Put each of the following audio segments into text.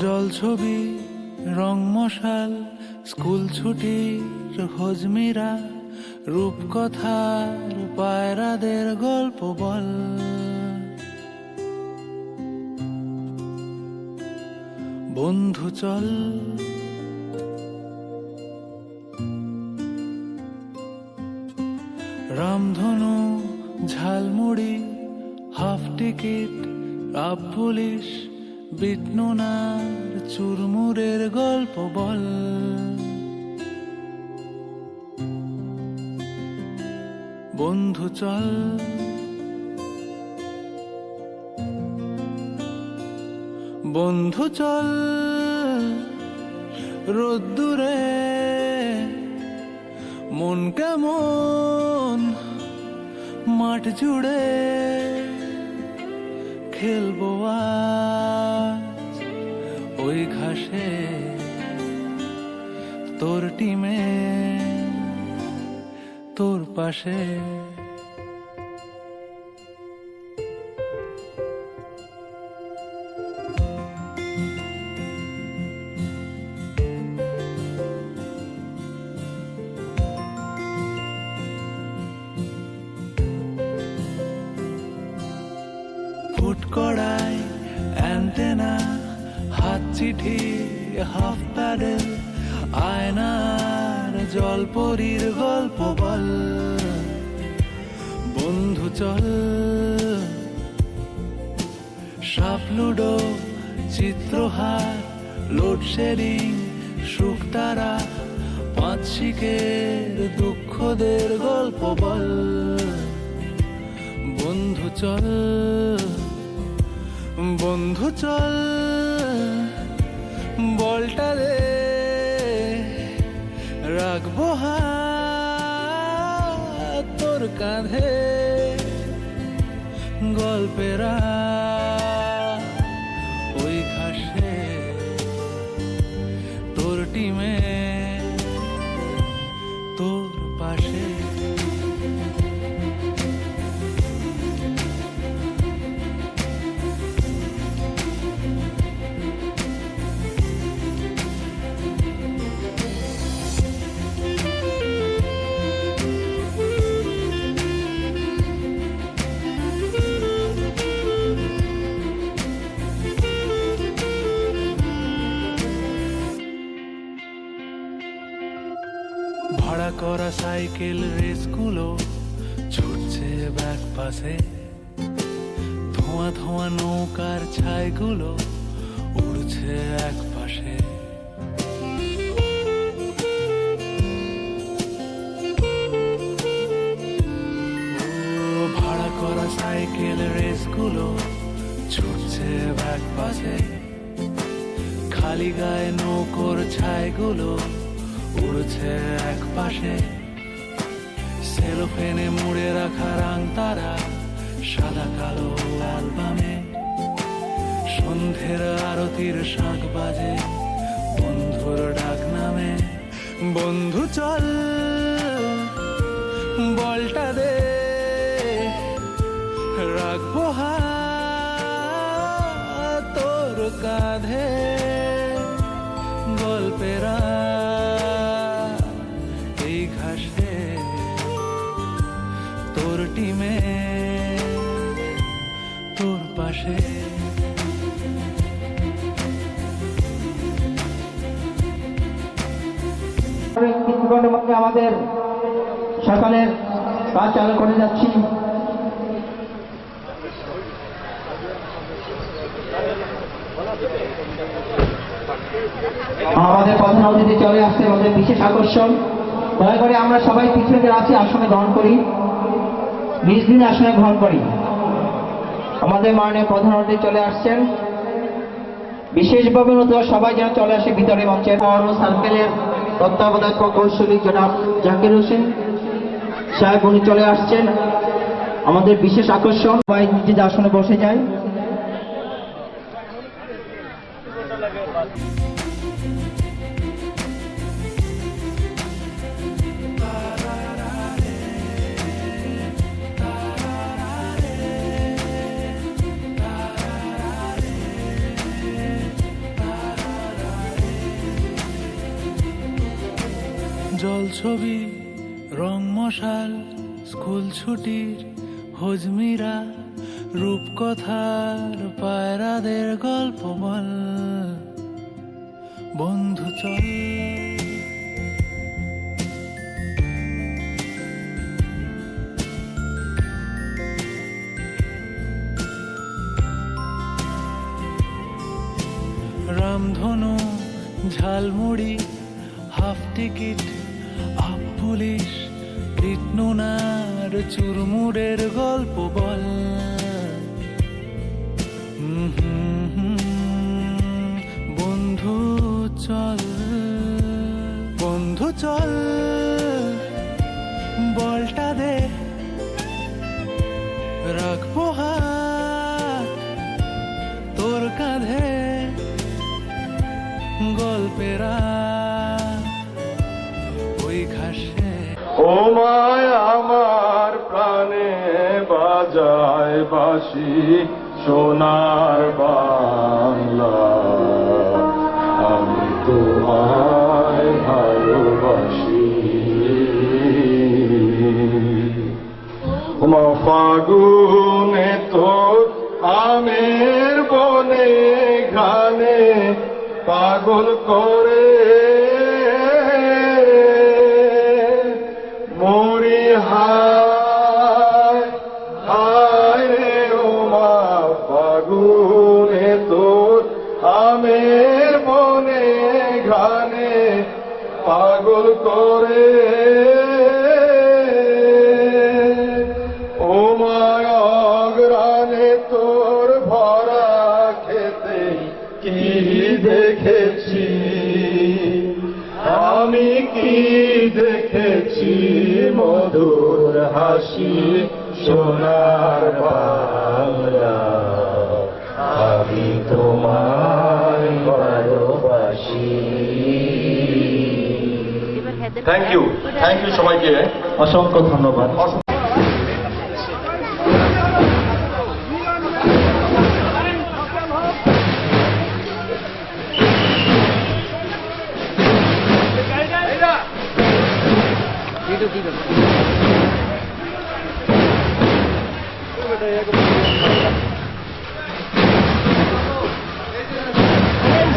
জলছবি, রং মশাল, স্কুল ছুটির হজমিরা, রূপকথার পায়রাদের গল্প বল। বন্ধু চল, রামধনু, ঝালমুড়ি, হাফ টিকিট, আপ পুলিশ, বিটনুনার চুরমুরের গল্প বল। বন্ধু চল, বন্ধু চল, রোদ্দুরে মন কেমন মাঠ জুড়ে খেলবো আজ ওই ঘাসে তোর টিমে তোর পাশে। ফুটকড়াই, অ্যান্টেনা, হাত চিঠি, হাফ প্যাডেল, আয়নার জলপরীর গল্প বল। বন্ধু চল, সাপ লুডো, চিত্রহার, লোডশেডিং, শুকতারা, পাঁচ শিকের দুঃখদের গল্প বল। বন্ধু চল, বন্ধু চল, বলটা দে, রাখবো হাত তোর কাঁধে, গল্পেরা ওই ঘাসে তোর টিমে তোর পাশে। ভাড়া করা সাইকেল রেসগুলো ছুটছে ব্যাক পাশে, ধোঁয়া ধোঁয়া নৌকার ছাইগুলো উড়ছে এক পাশে। ভাড়া করা সাইকেল রেসগুলো ছুটছে ব্যাক পাশে, খালি গায়ে নৌকোর ছাইগুলো উড়ছে এক পাশে। সেলোফেনে মুড়ে রাখা রাং তারা সাদা কালো অ্যালবামে, সন্ধ্যের আরতির শাঁখ বাজে বন্ধুর ডাক নামে। বন্ধু চল, বলটা দে, রাখবো হাত তোর কাঁধে, গল্পেরা এই ঘাসে টিমে তোর পাশে। কিছুক্ষণের মধ্যে আমাদের সকালের কাজ চালু করে যাচ্ছি। আমাদের প্রধান অতিথি চলে আসছে, আমাদের বিশেষ আকর্ষণ। দয়া করে আমরা সবাই পিছনে আছি আসনে গ্রহণ করি, নিজ নিজ আসনে গ্রহণ করি। আমাদের মাননীয় প্রধান অতিথি চলে আসছেন, বিশেষভাবে সবাই যেন চলে আসে ভিতরে মঞ্চের। পৌর সার্কেলের তত্ত্বাবধায়ক কৌশলী জনাব জাকির হোসেন সাহেব উনি চলে আসছেন, আমাদের বিশেষ আকর্ষণ। সবাই নিজের আসনে বসে যায়। জল ছবি, রং মশাল, স্কুল ছুটির হজমিরা, রূপকথার পায়রাদের গল্প বল, বন্ধু চল। রামধনু, ঝালমুড়ি, হাফ টিকিট, আপ পুলিশ, রিটনুনার চুরমুড়ের গল্প বল। বন্ধু চল, বন্ধু চল, বলটা দে, রাখবো হাত তোর কাঁধে, গল্পেরা ওই ঘাসে। ও মায় আমার প্রাণে বাজায় বাঁশি সোনার বাংলা, আমি তোমায় ভালোবাসি। ওমা ফাগুনে তোর আমের বনে ঘানে পাগল করে মরি, হায় হায় রে ওমা ফাগুনে তোর আমের বনে ঘানে পাগল করে। ওমা অগ্রানে তোর ভরা খেতে কি দেখেছি আমি, কি দেখেছি মধুর হাসি সোনার বাংলা, আমি তোমায় ভালোবাসি। থ্যাংক ইউ সবাইকে অসংখ্য ধন্যবাদ।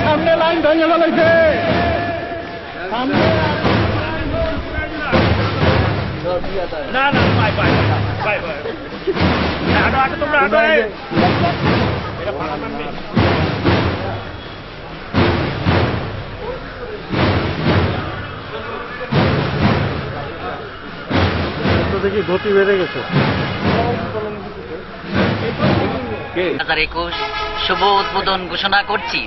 সামনে লাইন ভেঙে ফেলেছে, সামনে না না বাই বাই বাই বাই আটো আটো তোমরা আটো এটা পালাবেন না। দেখি গতি বেড়ে গেছে। 2021 শুভ উদ্বোধন ঘোষণা করছি।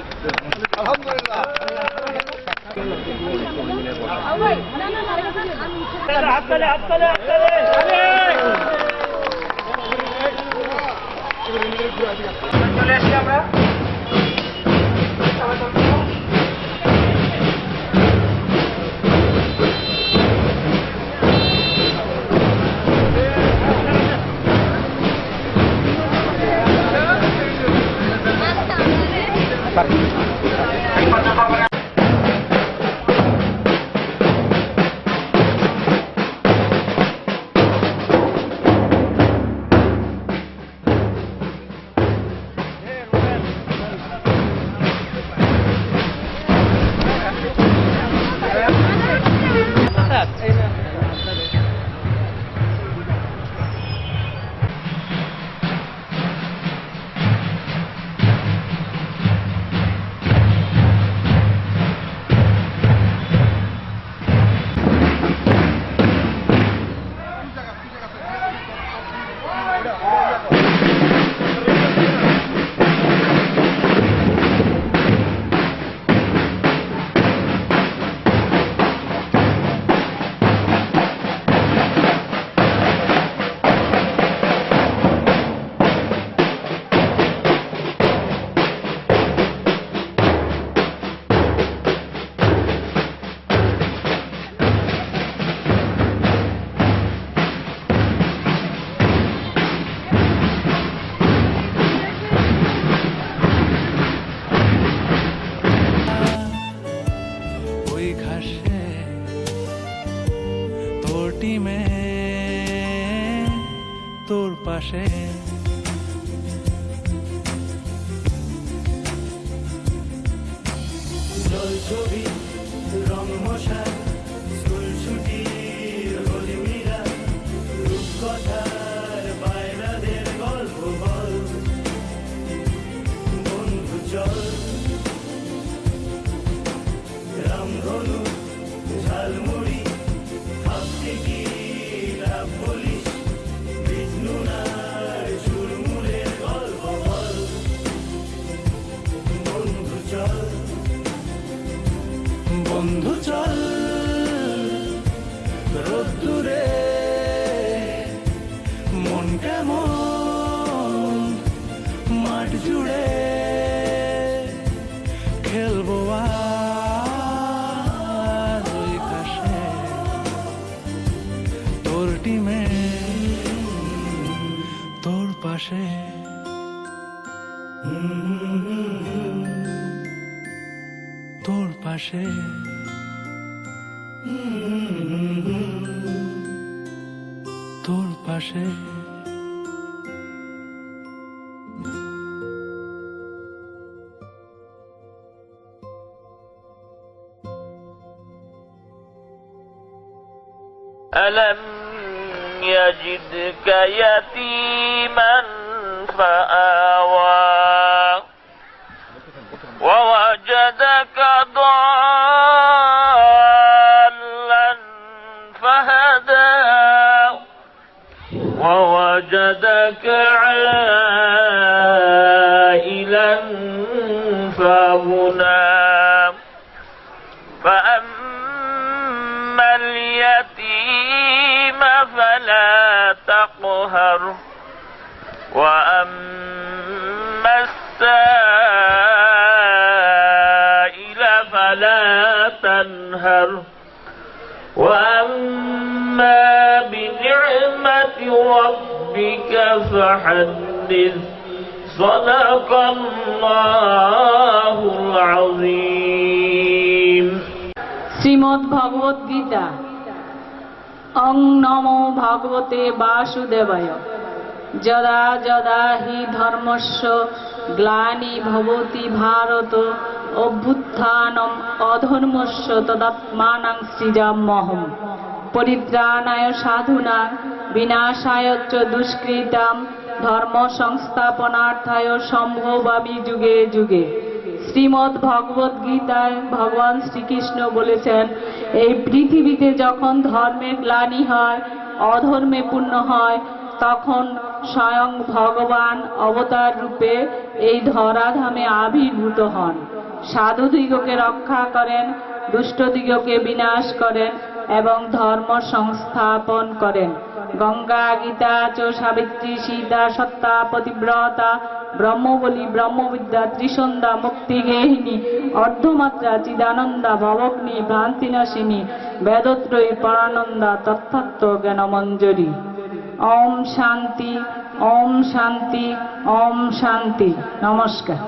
চলে আসি আমরা। টিমে তোর পাশে জল ছবি রং মশা স্কুল ছুটির হলিমিরা রূপকথার বায়নাদের গল্প বল বন্ধু চল রামধনু ঝালমুড়ি ভাবতে কি লাভ বলিস বিষ্ণুনার চুলমুলের গল্প বল বন্ধু চল বন্ধু চল রোদ্দুরে মন কেমন মাঠ জুড়ে খেলবো আর ওই ঘাসে তোর টিমে তোর পাশে তোর পাশে তোর পাশে ألم يجدك يتيما فآوى ووجدك ضالا فهدى ووجدك عائلا فأغنى فأما اليتيم فلا تقهر وأما السائل فلا تنهر وأما بنعمة ربك فحدث صدق الله العظيم শ্রীমদ্ ভগবদ গীতা অং নমো ভগবতে বাসুদেবায় যদা যদা হি ধর্মস্য গ্লানি ভবতি ভারত অভ্যুত্থানম অধর্মস্য তদাত্মানাং সৃজাম্যহম পরিত্রাণায় সাধুনাং বিনাশায় চ দুষ্কৃতাম ধর্ম সংস্থাপনার্থায় সম্ভবামি যুগে যুগে। শ্রীমদ্ ভগবদ গীতায় ভগবান শ্রীকৃষ্ণ বলেছেন, এই পৃথিবীতে যখন ধর্মের গ্লানি হয়, অধর্মে পূর্ণ হয়, তখন স্বয়ং ভগবান অবতার রূপে এই ধরাধামে আবির্ভূত হন। সাধুদিগকে রক্ষা করেন, দুষ্টদিগকে বিনাশ করেন এবং ধর্ম সংস্থাপন করেন। গঙ্গা গীতা চ সাবিত্রী সীতা সত্তা পতিব্রতা ব্রহ্মবলী ব্রহ্মবিদ্যা ত্রিসন্ধ্যা মুক্তিগেহিনী অর্ধমাত্রা চিদানন্দা ভবগ্নি ভ্রান্তিনাশিনী বেদত্রয়ী পরানন্দা তত্ত্বত্ব জ্ঞানমঞ্জরি। ওম শান্তি, ওম শান্তি, ওম শান্তি। নমস্কার।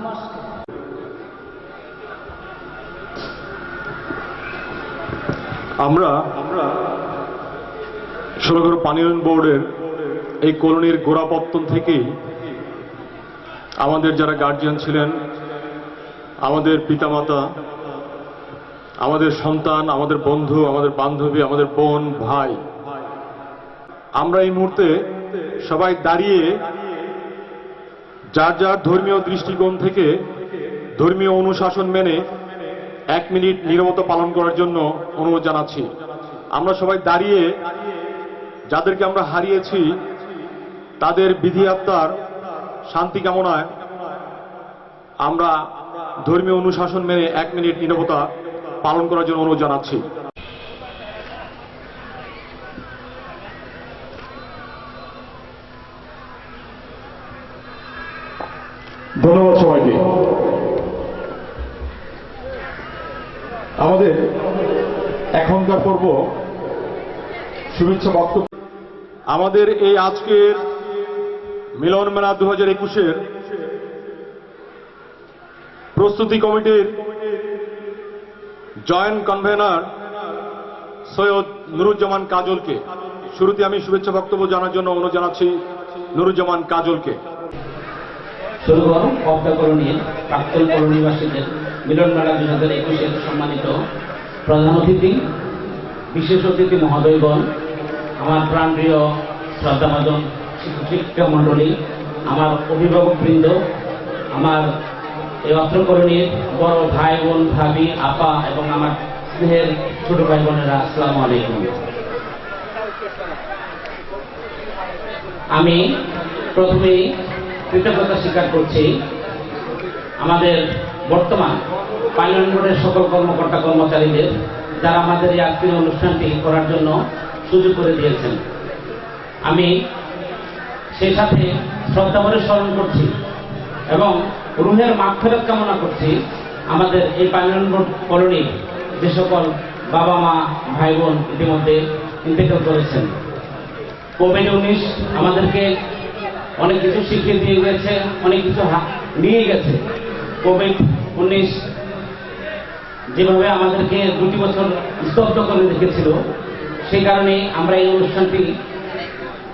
আমরা ষোলগড় পানি উন্নয়ন বোর্ডের এই কলোনির গোড়াপত্তন থেকেই আমাদের যারা গার্জিয়ান ছিলেন, আমাদের পিতামাতা, আমাদের সন্তান, আমাদের বন্ধু, আমাদের বান্ধবী, আমাদের বোন ভাই, আমরা এই মুহূর্তে সবাই দাঁড়িয়ে যার যার ধর্মীয় দৃষ্টিকোণ থেকে ধর্মীয় অনুশাসন মেনে 1 মিনিট নীরবতা পালন করার জন্য অনুরোধ জানাচ্ছি। আমরা সবাই দাঁড়িয়ে যাদেরকে আমরা হারিয়েছি তাদের বিধি আত্মার শান্তি কামনায় আমরা ধর্মীয় অনুশাসন মেনে 1 মিনিট নীরবতা পালন করার জন্য অনুরোধ জানাচ্ছি। ধন্যবাদ সবাইকে। আমাদের এখনকার পর্ব শুভেচ্ছা বক্তব্য। আমাদের এই আজকের মিলন মেলা 2021-এর প্রস্তুতি কমিটির জয়েন্ট কনভেনার সৈয়দ নুরুজ্জামান কাজলকে। শুরুতে আমি শুভেচ্ছা বক্তব্য জানার জন্য অনুরোধ জানাচ্ছি নুরুজ্জামান কাজলকে। শুরু করুন অব্দা করণীয় প্রাক্তন পৌরনিবাসীদের মিলন মেলা 2021-এর সম্মানিত প্রধান অতিথি, বিশেষ অতিথি মহোদয়গণ, আমার প্রাণপ্রিয় শ্রদ্ধাভাজন শিক্ষক মণ্ডলী, আমার অভিভাবকবৃন্দ, আমার এই অত্র করণীর বড় ভাই বোন, ভাবি, আপা এবং আমার স্নেহের ছোট ভাই বোনেরা, আসসালামু আলাইকুম। আমি প্রথমেই কৃতজ্ঞতা স্বীকার করছি আমাদের বর্তমান পাইলট বোর্ডের সকল কর্মকর্তা কর্মচারীদের, যারা আমাদের এই আজকের অনুষ্ঠানটি করার জন্য সুযোগ করে দিয়েছেন। আমি সেই সাথে শ্রদ্ধা ভরে স্মরণ করছি এবং রুহের মাগফিরাত কামনা করছি আমাদের এই পাইলট বোর্ড কলোনির যে সকল বাবা মা ভাই বোন ইতিমধ্যে ইন্তেকাল করেছেন। কোভিড-19 আমাদেরকে অনেক কিছু শিখিয়ে দিয়ে গেছে, অনেক কিছু নিয়ে গেছে। কোভিড-19 যেভাবে আমাদেরকে 2 বছর স্তব্ধ করে রেখেছিল, সেই কারণে আমরা এই অনুষ্ঠানটি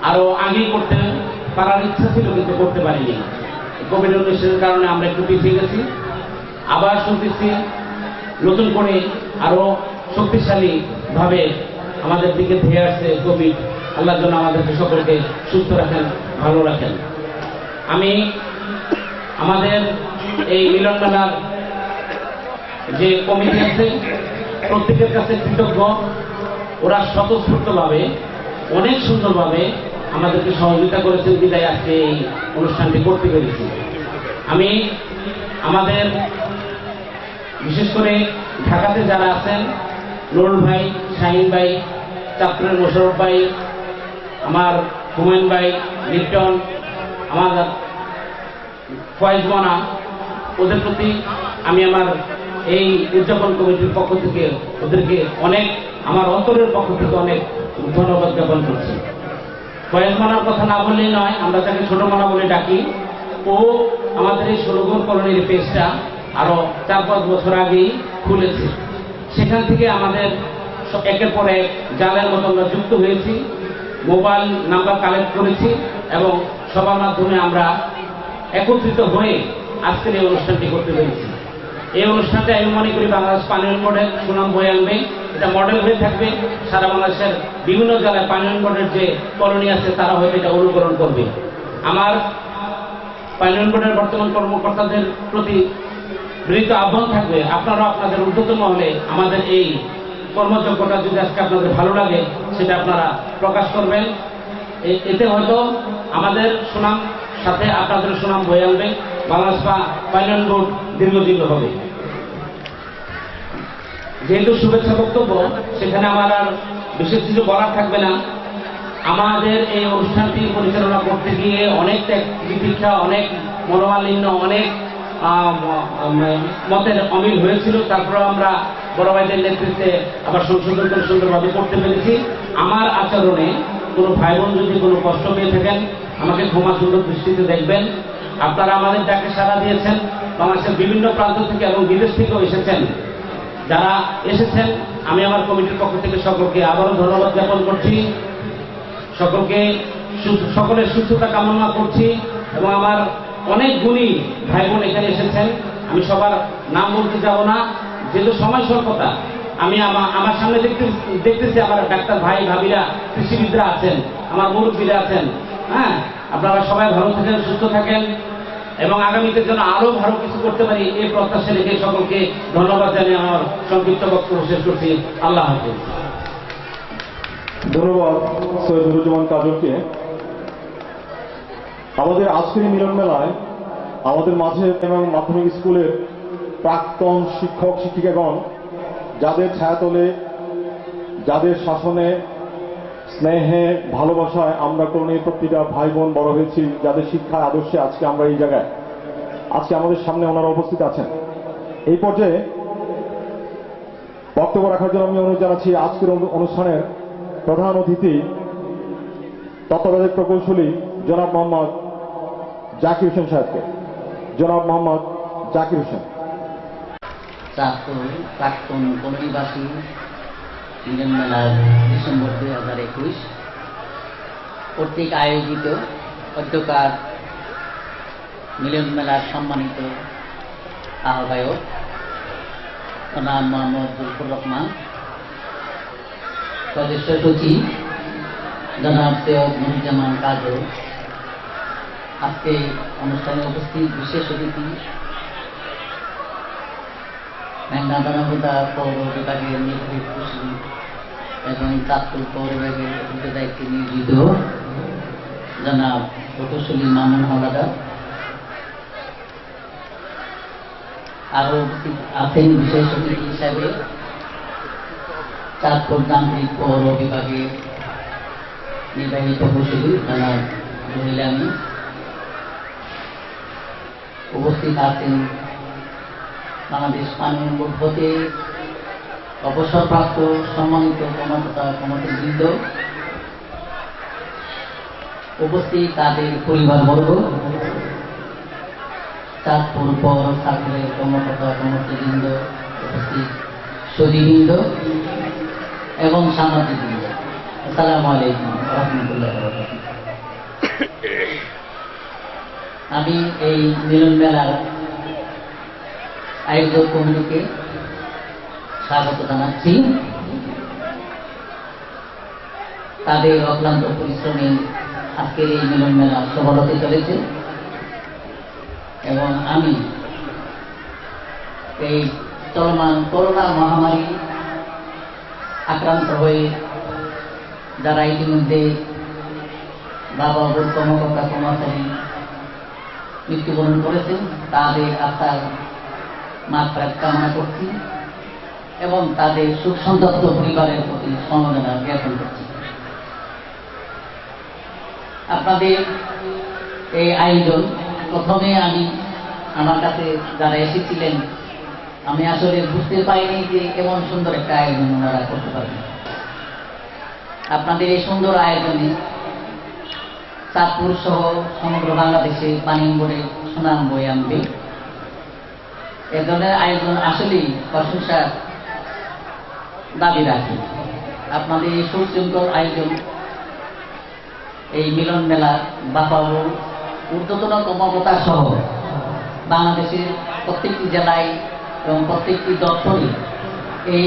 আরো আগেই করতে পারার ইচ্ছা ছিল, কিন্তু করতে পারিনি। কোভিড-19 কারণে আমরা একটু পিছিয়ে গেছি। আবার শুনতেছি নতুন করে আরো শক্তিশালী ভাবে আমাদের দিকে ধেয়ে আসছে কোভিড। আল্লাহর জন্য আমাদেরকে সকলকে সুস্থ রাখেন, ভালো রাখেন। আমি আমাদের এই মিলন মেলার যে কমিটি আছে প্রত্যেকের কাছে কৃতজ্ঞ। ওরা স্বতঃস্ফূর্তভাবে অনেক সুন্দরভাবে আমাদেরকে সহযোগিতা করেছেন, বিদায় আজকে এই অনুষ্ঠানটি করতে পেরেছি। আমি আমাদের বিশেষ করে ঢাকাতে যারা আছেন, নুরুল ভাই, শাহিন ভাই, চাঁদপুরের মোশারফ ভাই, আমার হুমায়ুন ভাই, লিপ্টন, আমার ফয়েজ মনা, ওদের প্রতি আমি আমার এই উদযাপন কমিটির পক্ষ থেকে ওদেরকে অনেক, আমার অন্তরের পক্ষ থেকে অনেক ধন্যবাদ জ্ঞাপন করছি। ফয়েজ মনার কথা না বললেই নয়, আমরা তাকে ছোট মনা বলে ডাকি। ও আমাদের এই 16 কলোনির পেজটা আরো 4-5 বছর আগেই খুলেছে। সেখান থেকে আমাদের একের পর এক জালের মতো আমরা যুক্ত হয়েছি, মোবাইল নাম্বার কালেক্ট করেছি এবং সবার মাধ্যমে আমরা একত্রিত হয়ে আজকের এই অনুষ্ঠানটি করতে পেরেছি। এই অনুষ্ঠানটা আমি মনে করি বাংলাদেশ পাইলট বোর্ডের সুনাম বয়ে আনবে। এটা মডেল হয়ে থাকবে। সারা বাংলাদেশের বিভিন্ন জেলায় পাইলট বোর্ডের যে কলোনি আছে তারা হয়তো এটা অনুকরণ করবে। আমার পাইলট বোর্ডের বর্তমান কর্মকর্তাদের প্রতি বিনীত আহ্বান থাকবে, আপনারা আপনাদের ঊর্ধ্বতন মহলে আমাদের এই কর্মযোগ্যতা যদি আজকে আপনাদের ভালো লাগে সেটা আপনারা প্রকাশ করবেন। এতে হয়তো আমাদের সুনাম সাথে আপনাদের সুনাম বয়ে আনবে, বাংলাদেশ পাইলট বোর্ড দীর্ঘজীবী হবে। যেহেতু শুভেচ্ছা বক্তব্য, সেখানে আমার আর বিশেষ কিছু বলার থাকবে না। আমাদের এই অনুষ্ঠানটি পরিচালনা করতে গিয়ে অনেক প্রতীক্ষা, অনেক মনোমালিন্য, অনেক মতের অমিল হয়েছিল। তারপরে আমরা বড় ভাইদের নেতৃত্বে আবার সংশোধন করে সুন্দরভাবে করতে পেরেছি। আমার আচরণে কোনো ভাই বোন যদি কোনো কষ্ট পেয়ে থাকেন, আমাকে ক্ষমা সুন্দর দৃষ্টিতে দেখবেন। আপনারা আমাদের ডাকে সাড়া দিয়েছেন, বাংলাদেশের বিভিন্ন প্রান্ত থেকে এবং বিদেশ থেকেও এসেছেন। যারা এসেছেন আমি আমার কমিটির পক্ষ থেকে সকলকে আবারও ধন্যবাদ জ্ঞাপন করছি। সকলের সুস্থতা কামনা করছি এবং আমার অনেক গুণী ভাই বোন এখানে এসেছেন। আমি সবার নাম বলতে যাব না, যেহেতু সময় স্বল্পতা। আমি আমার সামনে দেখতেছি আমার ডাক্তার ভাই ভাবিরা, কৃষিবিদরা আছেন, আমার মুরব্বীরা আছেন। হ্যাঁ, আপনারা সবাই ভালো থাকেন, সুস্থ থাকেন এবং আগামীতে যেন আরো ভালো কিছু করতে পারি এই প্রত্যাশা রেখে সকলকে ধন্যবাদ জানিয়ে আমার সংক্ষিপ্ত বক্তব্য শেষ করছি। আল্লাহ হাফেজ। ধন্যবাদ সৈয়দ নুরুজ্জামান কাজলকে। আমাদের আজকের মিলন মেলায় আমাদের মাঝে এবং মাধ্যমিক স্কুলের প্রাক্তন শিক্ষক শিক্ষিকাগণ, যাদের ছায়াতলে, যাদের শাসনে, স্নেহে, ভালোবাসায় আমরা কলোনির প্রতিটা ভাই বোন বড় হয়েছি, যাদের শিক্ষার আদর্শে আজকে আমরা এই জায়গায়, আজকে আমাদের সামনে ওনারা উপস্থিত আছেন। এই পর্যায়ে বক্তব্য রাখার জন্য আমি অনুরোধ জানাচ্ছি আজকের অনুষ্ঠানের প্রধান অতিথি তত্ত্বাবধায়ক প্রকৌশলী জনাব মোহাম্মদ জাকির হোসেন সাহেবকে। জনাব মোহাম্মদ জাকির হোসেন। চাঁদপুর প্রাক্তন কলোনিবাসী মিলন মেলার ডিসেম্বর 2021 কর্তৃক আয়োজিত অধ্যকার মিলন মেলার সম্মানিত আহ্বায়ক জনাব মোহাম্মদ জুলফুর রহমান, সদস্য সচিব জনাব সৈয়দ নুরুজ্জামান কাজল, আজকে অনুষ্ঠানে উপস্থিত বিশেষ অতিথি মেঘনা দানাগুদা পৌর বিভাগের নির্বাহী প্রকৌশলী এবং চাঁদপুর পৌর বিভাগের দায়িত্বে নিয়োজিত জনাব প্রকৌশলী মামুন হাওলাদার, আরো উপস্থিত আছেন বিশেষ অতিথি হিসাবে চাঁদপুর যান্ত্রিক পৌর বিভাগের নির্বাহী প্রকৌশলী জনাব জহিল আমিন, উপস্থিত আছেন বাংলাদেশ পানি বোর্ড হতে অবসরপ্রাপ্ত সম্মানিত কর্মকর্তাবৃন্দ, উপস্থিত তাদের পরিবারবর্গ, চাঁদপুর পৌর সার্কেলের কর্মকর্তাবৃন্দ, উপস্থিত সদীবৃন্দ এবং সাংবাদিকবৃন্দ, আসসালামু আলাইকুম ওয়া রাহমাতুল্লাহি ওয়া বারাকাতুহু। আমি এই মিলন মেলার আয়োজক কমিটিকে স্বাগত জানাচ্ছি। তাদের অক্লান্ত পরিশ্রমে আজকের এই মিলন মেলা সফল হতে চলেছে এবং আমি এই চলমান করোনা মহামারী আক্রান্ত হয়ে যারা ইতিমধ্যে বাবা বোন কর্মকর্তা কর্মচারী মৃত্যুবরণ করেছেন তাদের আত্মার মাগফিরাত কামনা করছি এবং তাদের সুখ সন্তপ্ত পরিবারের প্রতি সমবেদনা জ্ঞাপন করছি। আপনাদের এই আয়োজন প্রথমে আমার কাছে যারা এসেছিলেন আমি আসলে বুঝতে পারিনি যে এমন সুন্দর একটা আয়োজন ওনারা করতে পারবেন। আপনাদের এই সুন্দর আয়োজনে চাঁদপুর সহ সমগ্র বাংলাদেশে পানি বোর্ডের সুনাম বয়ে আনবে। এ ধরনের আয়োজন আসলেই প্রশংসার দাবি রাখে। আপনাদের এই সুশৃঙ্খল আয়োজন এই মিলন মেলা বাপাবুর ঊর্ধ্বতন কর্মকর্তা সহ বাংলাদেশের প্রত্যেকটি জেলায় এবং প্রত্যেকটি দপ্তরে এই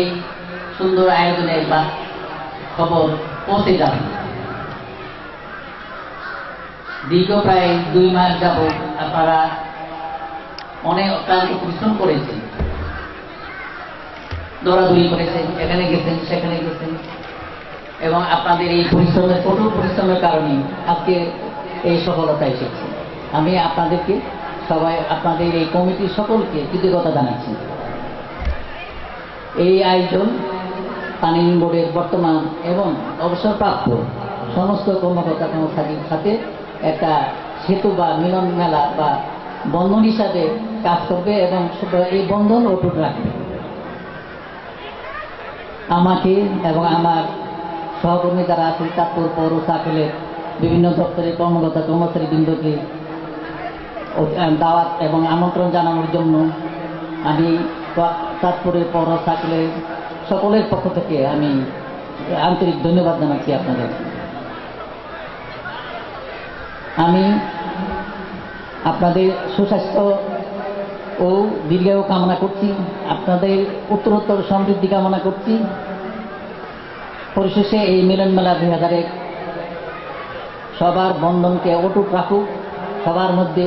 সুন্দর আয়োজনের খবর পৌঁছে যাবে। দীর্ঘ প্রায় 2 মাস যাবৎ আপনারা অনেক অক্লান্ত পরিশ্রম করেছেন, দৌড়াদৌড়ি করেছেন, এখানে গেছেন সেখানে গেছেন এবং আপনাদের এই পরিশ্রমের কঠোর পরিশ্রমের কারণে আজকে এই সফলতা এসেছে। আমি আপনাদেরকে আপনাদের এই কমিটির সকলকে কৃতজ্ঞতা জানাচ্ছি। এই আয়োজন পানি বোর্ডের বর্তমান এবং অবসরপ্রাপ্ত সমস্ত কর্মকর্তা কর্মচারীর সাথে একটা সেতু বা মিলন মেলা বা বন্ধন হিসাবে কাজ করবে এবং এই বন্ধন অটুট রাখবে। আমাকে এবং আমার সহকর্মী যারা আছে চাঁদপুর পৌর সার্কেলের বিভিন্ন দপ্তরের কর্মকর্তা কর্মচারীবৃন্দকে দাওয়াত এবং আমন্ত্রণ জানানোর জন্য আমি চাঁদপুরের পৌর সার্কেলের সকলের পক্ষ থেকে আমি আন্তরিক ধন্যবাদ জানাচ্ছি আপনাদের। আমি আপনাদের সুস্বাস্থ্য ও দীর্ঘায়ু কামনা করছি, আপনাদের উত্তরোত্তর সমৃদ্ধি কামনা করছি। পরিশেষে এই মিলন মেলা 2001 সবার বন্ধনকে অটুট রাখুক, সবার মধ্যে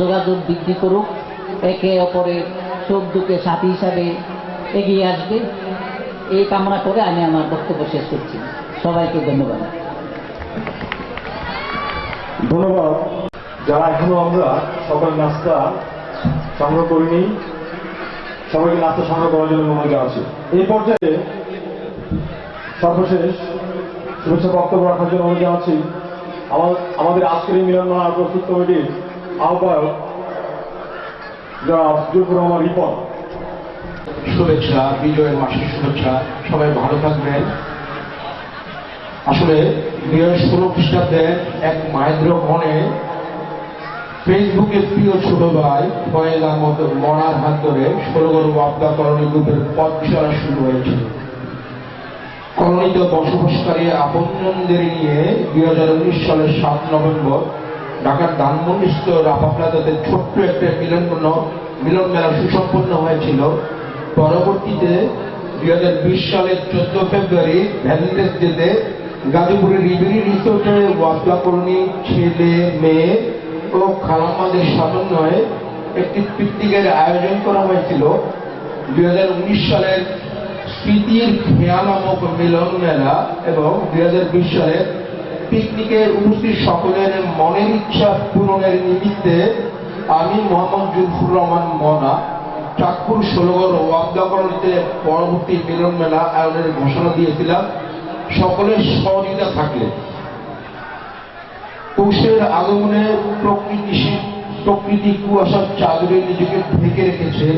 যোগাযোগ বৃদ্ধি করুক, একে অপরের সুখ দুঃখে সাথী হিসাবে এগিয়ে আসবে, এই কামনা করে আমি আমার বক্তব্য শেষ করছি। সবাইকে ধন্যবাদ। ধন্যবাদ। যারা এখনো আমরা সকাল নাস্তা সংগ্রহ করিনি সবাইকে নাস্তা সংগ্রহ করার জন্য অনুরোধ জানাচ্ছি। এই পর্যায়ে সর্বশেষ শুভেচ্ছা বক্তব্য রাখার জন্য অনুরোধ জানাচ্ছি আমাদের আজকের এই মিলন মেলা প্রস্তুত কমিটির আহ্বায়ক জনাব জুলফুর রহমান রিপন। শুভেচ্ছা, বিজয়ের মাসের শুভেচ্ছা, সবাই ভালো থাকবেন। আসলে 2016 খ্রিস্টাব্দে এক মাহেন্দ্র মনে ফেসবুকের প্রিয় ছোট ভাই ফয়েজ আহমদ মনার হাত ধরে 16 আবদা করণী গ্রুপের পথ চলা শুরু হয়েছিল। কলোনিতে বসবাসকারী আপনজনদের নিয়ে 2019 সালের 7 নভেম্বর ঢাকার ধানমন্ডিস্থ রাফা প্লাজাতে ছোট্ট একটা মিলন মেলা সুসম্পন্ন হয়েছিল। পরবর্তীতে 2020 সালের 14 ফেব্রুয়ারি ভ্যালেন্টাইন্স ডেতে গাজীপুরের রিভিনি রিসোর্টে ওয়াসলা কলোনি ছেলে মেয়ে ও খালাম্মাদের সমন্বয়ে একটি পিকনিকের আয়োজন করা হয়েছিল। 2019 সালের স্মৃতির খেয়া নামক মিলন মেলা এবং 2020 সালের পিকনিকে উপস্থিত সকলের মনের ইচ্ছা পূরণের নিমিত্তে আমি মোহাম্মদ জুলফুর রহমান মনা চাঁদপুর 16 ওয়াবদা কলোনিতে পরবর্তী মিলন মেলা আয়োজনের ঘোষণা দিয়েছিলাম সকলের সহযোগিতা থাকলে। পৌষের আগমনে প্রকৃতি কুয়াশার চাদরে নিজেকে ঢেকে রেখেছে।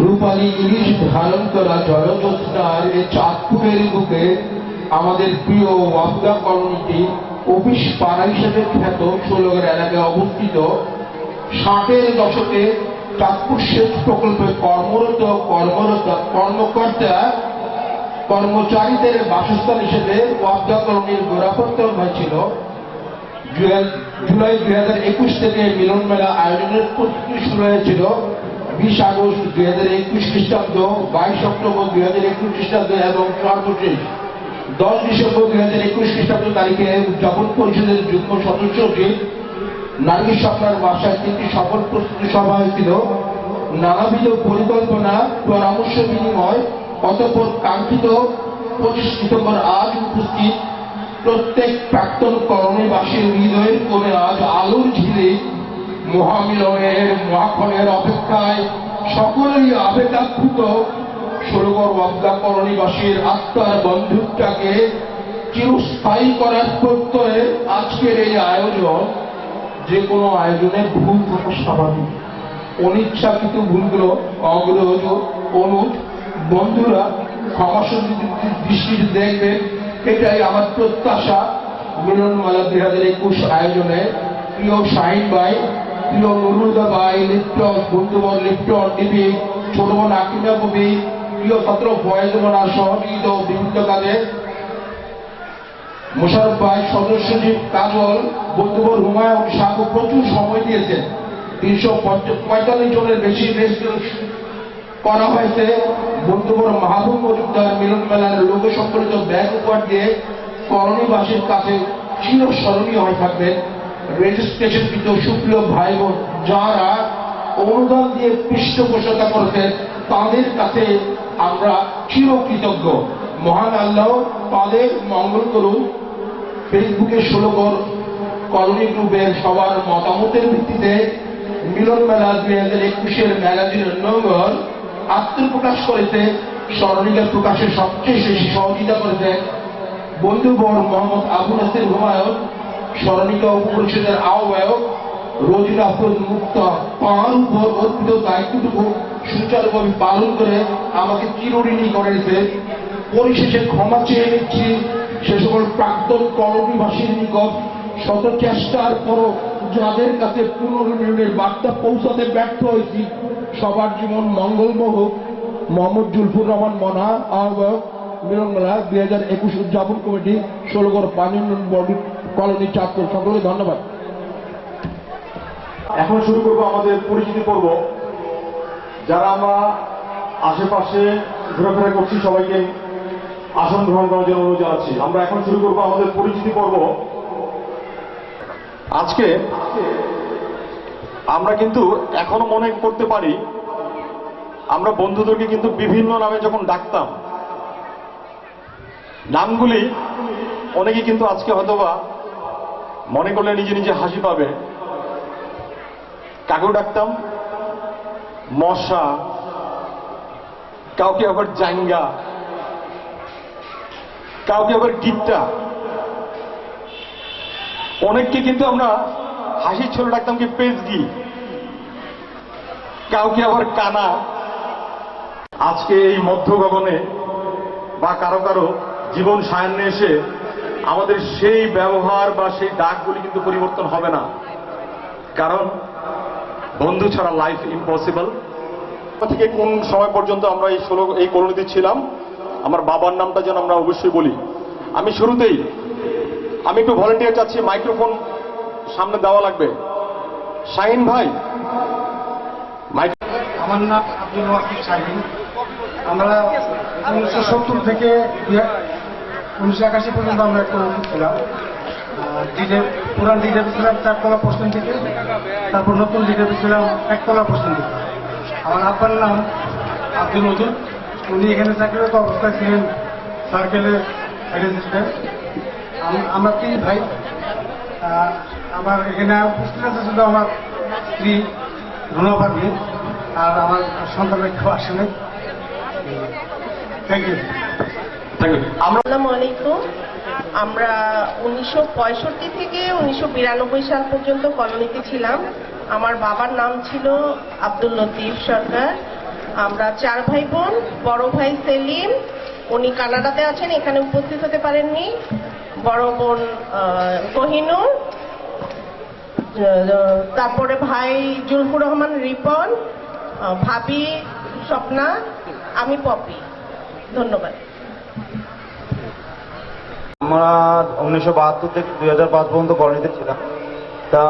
রূপালী ইলিশ ধারণ করা জলজ্যোৎস্নার এই চাঁদপুরের বুকে আমাদের প্রিয় ওয়াবদা কলোনিটি অফিস পাড়া হিসেবে খ্যাত 16 এলাকায় অবস্থিত। 60-এর দশকে চাঁদপুর সেচ প্রকল্পে কর্মরত কর্মকর্তা কর্মচারীদের বাসস্থান হিসেবে ওয়াবদা কলোনির গোড়াপত্তন হয়েছিল। জুলাই 2021 থেকে মিলন মেলা আয়োজনের প্রস্তুতি শুরু হয়েছিল। 20 আগস্ট 2021 খ্রিস্টাব্দ, 22 অক্টোবর 2021 খ্রিস্টাব্দ এবং সর্বশেষ 10 ডিসেম্বর 2021 খ্রিস্টাব্দ তারিখে উদযাপন পরিষদের যুগ্ম সদস্য নার্গিস স্বপ্নার বাসায় 3টি সফল প্রস্তুতি সভা হয়েছিল। নানাবিধ পরিকল্পনা পরামর্শ বিনিময় অতঃপর কাঙ্ক্ষিত 25 ডিসেম্বর আজ উপস্থিত প্রত্যেক প্রাক্তন কলোনিবাসীর হৃদয়ের কোণে আজ আলোর ঝিলে মহামিলনের মহাক্ষণের অপেক্ষায় সকলেরই আবেগাপ্লুত 16 ওয়াবদা কলোনিবাসীর আত্মার বন্ধুত্বটাকে চিরস্থায়ী করার প্রত্যয়ে আজকের এই আয়োজন। যে কোনো আয়োজনে ভুল থাকা স্বাভাবিক, অনিচ্ছাকৃত ভুলগুলো অগ্রজ অনুজ বন্ধুরা ক্ষমাসুন্দর দৃষ্টিতে দেখবেন, এটাই আমার প্রত্যাশা। মিলন মেলা 2021 আয়োজনে প্রিয় শাহিন ভাই, প্রিয় নুরুদা ভাই, লিপ্টন বন্ধুবর লিপ্টন টিভি, ছোট বোন আকিমা কবি, প্রিয় ছাত্র ফয়েজমানা সহযোগিত বিভিন্ন কাজে মোশারফ ভাই, সদস্য সচিব কাজল, বন্ধুবর হুমায়ুন সাহু প্রচুর সময় দিয়েছেন। 345 জনের বেশি রেজিস্ট্রেশন করা হয়েছে। বন্ধুবর মাহবুব মজুমদার মিলন মেলার লোক সম্পর্কিত ব্যাগ উপহার দিয়ে কলোনিবাসীর কাছে চিরস্মরণীয় হয়ে থাকবেন। রেজিস্ট্রেশনকৃত সুপ্রিয় ভাই বোন যারা অনুদান দিয়ে পৃষ্ঠপোষকতা করেছেন তাদের কাছে আমরা চিরকৃতজ্ঞ। মহান আল্লাহ তাদের মঙ্গল করুন। ফেসবুকে 16 কলোনি গ্রুপের সবার মতামতের ভিত্তিতে মিলন মেলা 2021 ম্যাগাজিনের নগর আত্মপ্রকাশ করেছে। স্মরণিকা প্রকাশে সবচেয়ে বেশি সহযোগিতা করেছে বন্ধুবর মোহাম্মদ আবু নাসির হুমায়ুন, স্মরণিকা উপপরিষদের আহ্বায়ক রোজিনা আফরোজ মুক্তা। তাঁর উপর অর্পিত দায়িত্বটুকু সুচারুভাবে পালন করে আমাকে চিরঋণী করেছে। পরিশেষে ক্ষমা চেয়ে নিচ্ছি সে সকল প্রাক্তন কলোনিবাসীর নিকট শত চেষ্টার পরও যাদের কাছে পুনর্মিলনের বার্তা পৌঁছাতে ব্যর্থ হয়েছি। সবার জীবন মঙ্গলময় হোক। মোহাম্মদ জুলফুর রহমান মনা, আহ্বায়ক মিলন মেলা 2021 উদযাপন কমিটি 16 পানি বডি কলোনি চাঁদপুর। সকলকে ধন্যবাদ। এখন শুরু করব আমাদের পরিচিতি পর্ব। যারা আমরা আশেপাশে ঘোরাফেরা করছি সবাইকে আসন গ্রহণ করার জন্য অনুরোধ জানাচ্ছি। আমরা এখন শুরু করব আমাদের পরিচিতি পর্ব। আজকে আমরা কিন্তু এখনো মনে করতে পারি আমরা বন্ধুদেরকে কিন্তু বিভিন্ন নামে যখন ডাকতাম, নামগুলি অনেকে কিন্তু আজকে হয়তোবা মনে করলে নিজে নিজে হাসি পাবে। কাকেও ডাকতাম মশা, কাউকে আবার জাঙ্গা, কাউকে আবার গিট্টা, অনেককে কিন্তু আমরা হাসির ছলে ডাকতাম কি পেজগি, কাউকে আবার কানা। আজকে এই মধ্য গগনে বা কারো কারো জীবন সায়ান্নে এসে আমাদের সেই ব্যবহার বা সেই ডাকগুলি কিন্তু পরিবর্তন হবে না, কারণ বন্ধু ছাড়া লাইফ ইম্পসিবল। থেকে কোন সময় পর্যন্ত আমরা এই কলোনিতে ছিলাম আমার বাবার নামটা যেন আমরা অবশ্যই বলি। আমি শুরুতেই আমি একটু ভলেন্টিয়ার চাচ্ছি, মাইক্রোফোন সামনে দেওয়া লাগবে। শাহিন ভাই, আমার নাম আব্দুল ওয়াকিল শাহিন। আমরা 1970 থেকে 1981 পর্যন্ত আমরা একটা অফিস ছিলাম। পুরান ডিডেপি ছিলাম 4 তলা পোস্টিং থেকে, তারপর নতুন ডিডেপি ছিলাম 1 তলা পোস্টিং থেকে। আমার আব্বার নাম আব্দুল ওদুদ। উনি এখানে চাকরিরত অবস্থায় ছিলেন সার্কেলের অ্যাসিস্ট্যান্ট। আমরা 3 ভাই। আমার এখানে উপস্থিত আছে শুধু আমার স্ত্রী রুনা পারভীন, আর আমার সন্তানের কেউ আসে নাই। Thank you. আসসালামু আলাইকুম। আমরা 1965 থেকে 1992 সাল পর্যন্ত কলোনিতে ছিলাম। আমার বাবার নাম ছিল আব্দুল লতিফ সরকার। আমরা 4 ভাই বোন। বড় ভাই সেলিম, উনি কানাডাতে আছেন, এখানে উপস্থিত হতে পারেননি। বড় বোন কোহিনুর, তারপরে ভাই জুলফুর রহমান রিপন, ভাবি স্বপ্না, আমি পপি। ধন্যবাদ। আমরা 1972 থেকে 2005 পর্যন্ত কলোনিতে ছিলাম। তা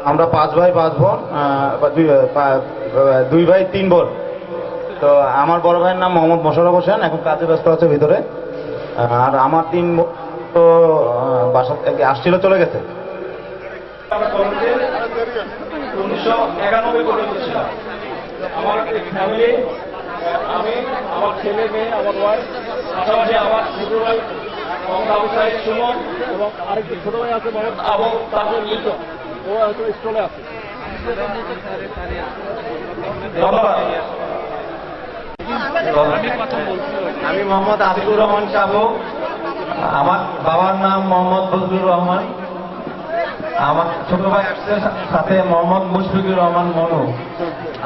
আমরা 5 ভাই 5 বোন, 2 ভাই 3 বোন। তো আমার বড় ভাইয়ের নাম মোহাম্মদ মোশাররফ হোসেন, এখন কাজে ব্যস্ত আছে ভিতরে। আর আমার 3 বোন তো বাসা থেকে আসছিল, চলে গেছে। 1991 পর্যন্ত ছিলাম। আমার ফ্যামিলি, আমি, আমার ছেলে মেয়ে, আমার ওয়াইফ, পাশাপাশি আমার ছোট ভাই মোহাম্মদ আবু সাইদ সুমন এবং আরেকটি ছোট ভাই আছে মোহাম্মদ আবু তাজুল লিটন, ও হয়তো স্টলে আছে। ধন্যবাদ। আমি মোহাম্মদ আতিকুর রহমান সাবু। আমার বাবার নাম মোহাম্মদ ফজলুর রহমান। আমার ছোট ভাই আসছে সাথে মোহাম্মদ মুশফিকুর রহমান মনু।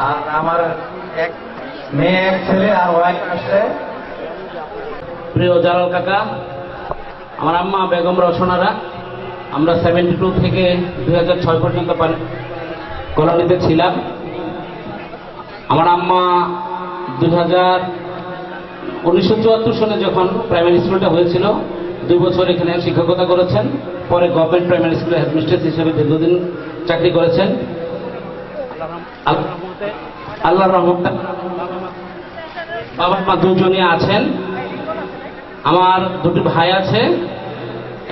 আর আমার 1 মেয়ে 1 ছেলে আর ওয়াইফ আসছে। প্রিয় জালাল কাকা, আমার আম্মা বেগম রসনারা। আমরা 72 থেকে 2006 পর্যন্ত কলোনিতে ছিলাম। আমার আম্মা 1974 সনে যখন প্রাইমারি স্কুলটা হয়েছিল 2 বছর এখানে শিক্ষকতা করেছেন। পরে গভর্নমেন্ট প্রাইমারি স্কুলের হেডমিস্ট্রেস হিসেবে দীর্ঘদিন চাকরি করেছেন। আল্লাহর রহমতে বাবা মা দুজনই আছেন। আমার 2টি ভাই আছে,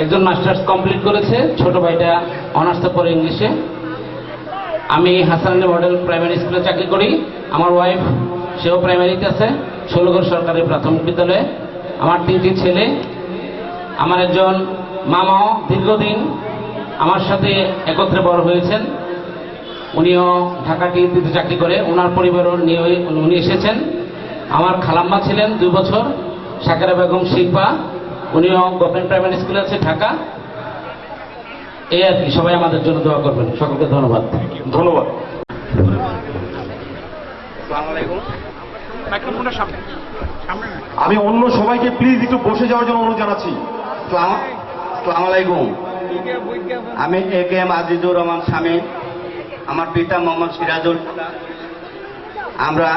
একজন মাস্টার্স কমপ্লিট করেছে, ছোট ভাইটা অনার্সে পড়ে ইংলিশে। আমি হাসান আলী মডেল প্রাইমারি স্কুলে চাকরি করি। আমার ওয়াইফ, সেও প্রাইমারিতে আছে, ষোলগড় সরকারি প্রাথমিক বিদ্যালয়ে। আমার 3টি ছেলে। আমার একজন মামাও দীর্ঘদিন আমার সাথে একত্রে বড় হয়েছেন, উনিও ঢাকা টিএসসিতে চাকরি করে, ওনার পরিবারও নিয়ে উনি এসেছেন। আমার খালাম্মা ছিলেন 2 বছর, সাকেরা বেগম শিল্পা, উনিও গভর্নমেন্ট প্রাইমারি স্কুলে আছে ঢাকা। এই আর কি, সবাই আমাদের জন্য দোয়া করবেন। সকলকে ধন্যবাদ। ধন্যবাদ। আমি অন্য সবাইকে প্লিজ একটু বসে যাওয়ার জন্য অনুরোধ জানাচ্ছি। আসসালামু আলাইকুম। আমি AKM আজিজুর রহমান স্বামী। আমার পিতা মোহাম্মদ সিরাজুল। আমরা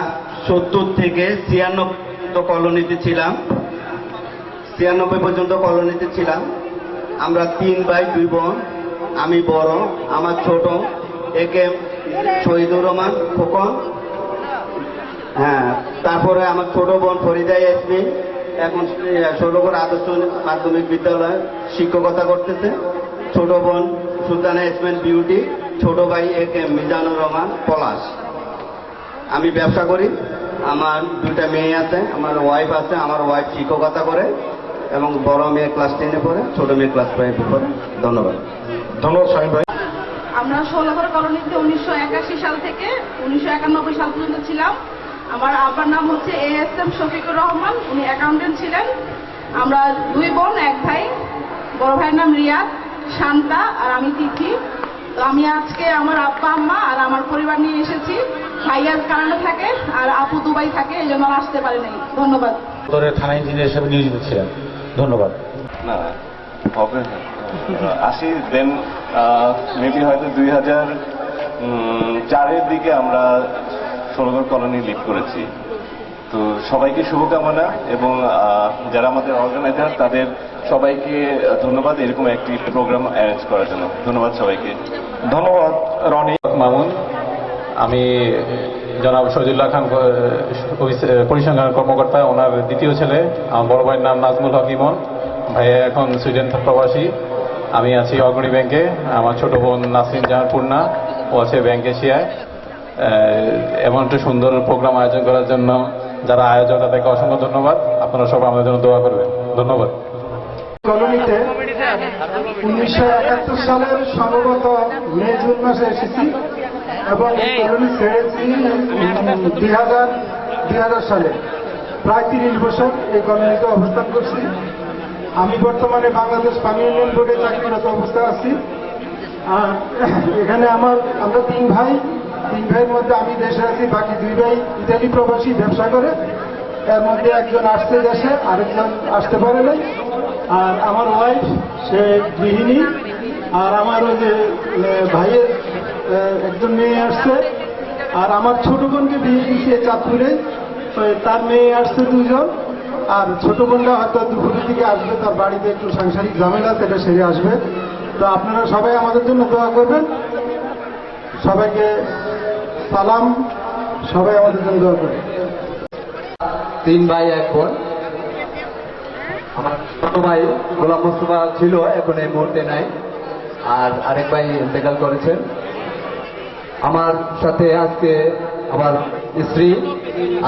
70 থেকে 96 কলোনিতে ছিলাম। 96 পর্যন্ত কলোনিতে ছিলাম। আমরা 3 ভাই 2 বোন। আমি বড়, আমার ছোট AKM শহীদুর রহমান খোকন। হ্যাঁ, তারপরে আমার ছোট বোন ফরিদা ইয়াসমিন, এখন ষোলগড় আদর্শ মাধ্যমিক বিদ্যালয়ে শিক্ষকতা করতেছে। ছোট বোন সুলতানা ইয়াসমিন বিউটি, ছোট ভাই AKM মিজানুর রহমান পলাশ। আমি ব্যবসা করি। আমার 2টা মেয়ে আছে, আমার ওয়াইফ আছে। আমার ওয়াইফ শিক্ষকতা করে এবং বড় মেয়ে ক্লাস 10-এ পড়ে, ছোট মেয়ে ক্লাস 5-এ পড়ে। ধন্যবাদ। ধন্যবাদ শাহিন ভাই। আমরা 16 কলোনিতে 1981 সাল থেকে 1991 সাল পর্যন্ত ছিলাম। আমার আব্বার নাম হচ্ছে ASM শফিকুর রহমান, উনি অ্যাকাউন্টেন্ট ছিলেন। আমরা 2 বোন 1 ভাই। বড় ভাইয়ের নাম রিয়াদ, শান্তা, আর আমি তিথি। তো আমি আজকে আমার আব্বা আম্মা আর আমার পরিবার নিয়ে এসেছি। ভাইয়া কানাডা থাকে আর আপু দুবাই থাকে, এই জন্য আসতে পারে নাই। ধন্যবাদ। থানা ইঞ্জিনিয়ার হিসেবে নিয়োজিত ছিলেন। ধন্যবাদ। না হবে না, আসি দেন মেবি হয়তো 2004-এর দিকে আমরা ষোলগড় কলোনি লিড করেছি। তো সবাইকে শুভকামনা এবং যারা আমাদের অর্গানাইজার তাদের সবাইকে ধন্যবাদ এরকম একটি প্রোগ্রাম অ্যারেঞ্জ করার জন্য। ধন্যবাদ সবাইকে। ধন্যবাদ রনি মামুন। আমি জনাব শহীদুল্লাহ খান পরিসংখ্যান কর্মকর্তা, ওনার দ্বিতীয় ছেলে। আমার বড় ভাইয়ের নাম নাজমুল হক ইমন, ভাইয়া এখন সুইডেন প্রবাসী। আমি আছি অগ্রণী ব্যাংকে। আমার ছোট বোন নাসরিন জাহান পূর্ণা, ও আছে ব্যাংক এশিয়ায়। এমন একটা সুন্দর প্রোগ্রাম আয়োজন করার জন্য যারা আয়োজক তাদেরকে অসংখ্য ধন্যবাদ। আপনারা সবাই আমাদের জন্য দোয়া করবেন। ধন্যবাদ। কলোনিতে 1971 সালের সম্ভবত মে জুন মাসে এসেছি এবং কলোনি ছেড়েছি 2000 সালে। প্রায় 30 বছর এই কলোনিতে অবস্থান করছি। আমি বর্তমানে বাংলাদেশ পানি উন্নয়ন বোর্ডে চাকরিরত অবস্থায় আছি। আর এখানে আমরা 3 ভাইয়ের মধ্যে আমি দেশে আছি, বাকি 2 ভাই ইতালি প্রবাসী ব্যবসা করে। এর মধ্যে একজন আসছে দেশে, আরেকজন আসতে পারে নাই। আর আমার ওয়াইফ সে গৃহিণী। আর আমার ওই যে ভাইয়ের একজন মেয়ে আসছে। আর আমার ছোট বোনকে বিয়ে দিয়েছে চাঁদপুরে, তার মেয়ে আসছে 2 জন। আর ছোট বোনটা হয়তো দুপুরের দিকে আসবে, তার বাড়িতে একটু সাংসারিক ঝামেলা, সেটা সেরে আসবে। তো আপনারা সবাই আমাদের জন্য দোয়া করবেন। সবাইকে সালাম, সবাই আমাদের জন্য দোয়া করবেন। 3 ভাই 1 বোন। আমার ছোট ভাই গোলাম মোস্তফা ছিল, এখন এই মুহূর্তে নাই। আর আরেক ভাই ইন্তেকাল করেছেন। আমার সাথে আজকে আমার স্ত্রী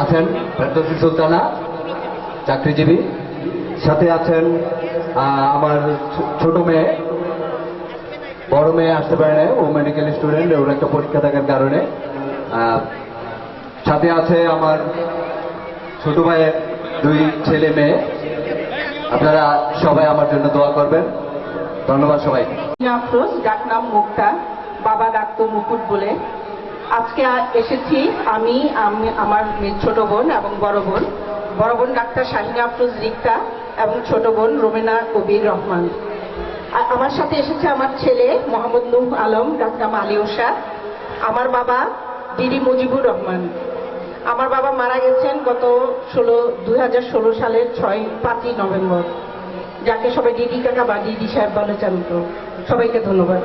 আছেন ফেরদৌসী সুলতানা, চাকরিজীবী। সাথে আছেন আমার ছোট মেয়ে, বড় মেয়ে আসতে পারে না, ও মেডিকেল স্টুডেন্ট, ওর একটা পরীক্ষা থাকার কারণে। সাথে আছে আমার ছোট ভাইয়ের 2 ছেলে মেয়ে। আপনারা সবাই আমার জন্য দোয়া করবেন। ধন্যবাদ সবাইকে। আফরোজ, ডাক নাম মুক্তা, বাবা ডাকতো মুকুট বলে। আজকে এসেছি আমি আমার ছোট বোন এবং বড় বোন ডাক্তার শাহিনা আফরোজ রিক্তা এবং ছোট বোন রোমেনা কবির রহমান। আমার সাথে এসেছে আমার ছেলে মোহাম্মদ নূহ আলম, ডাক্তার আলিউষা। আমার বাবা ডিডি মুজিবুর রহমান। আমার বাবা মারা গেছেন গত 2016 সালের 5ই নভেম্বর, যাকে সবাই ডিডি কাকা বা ডিডি সাহেব বলে জানত। সবাইকে ধন্যবাদ।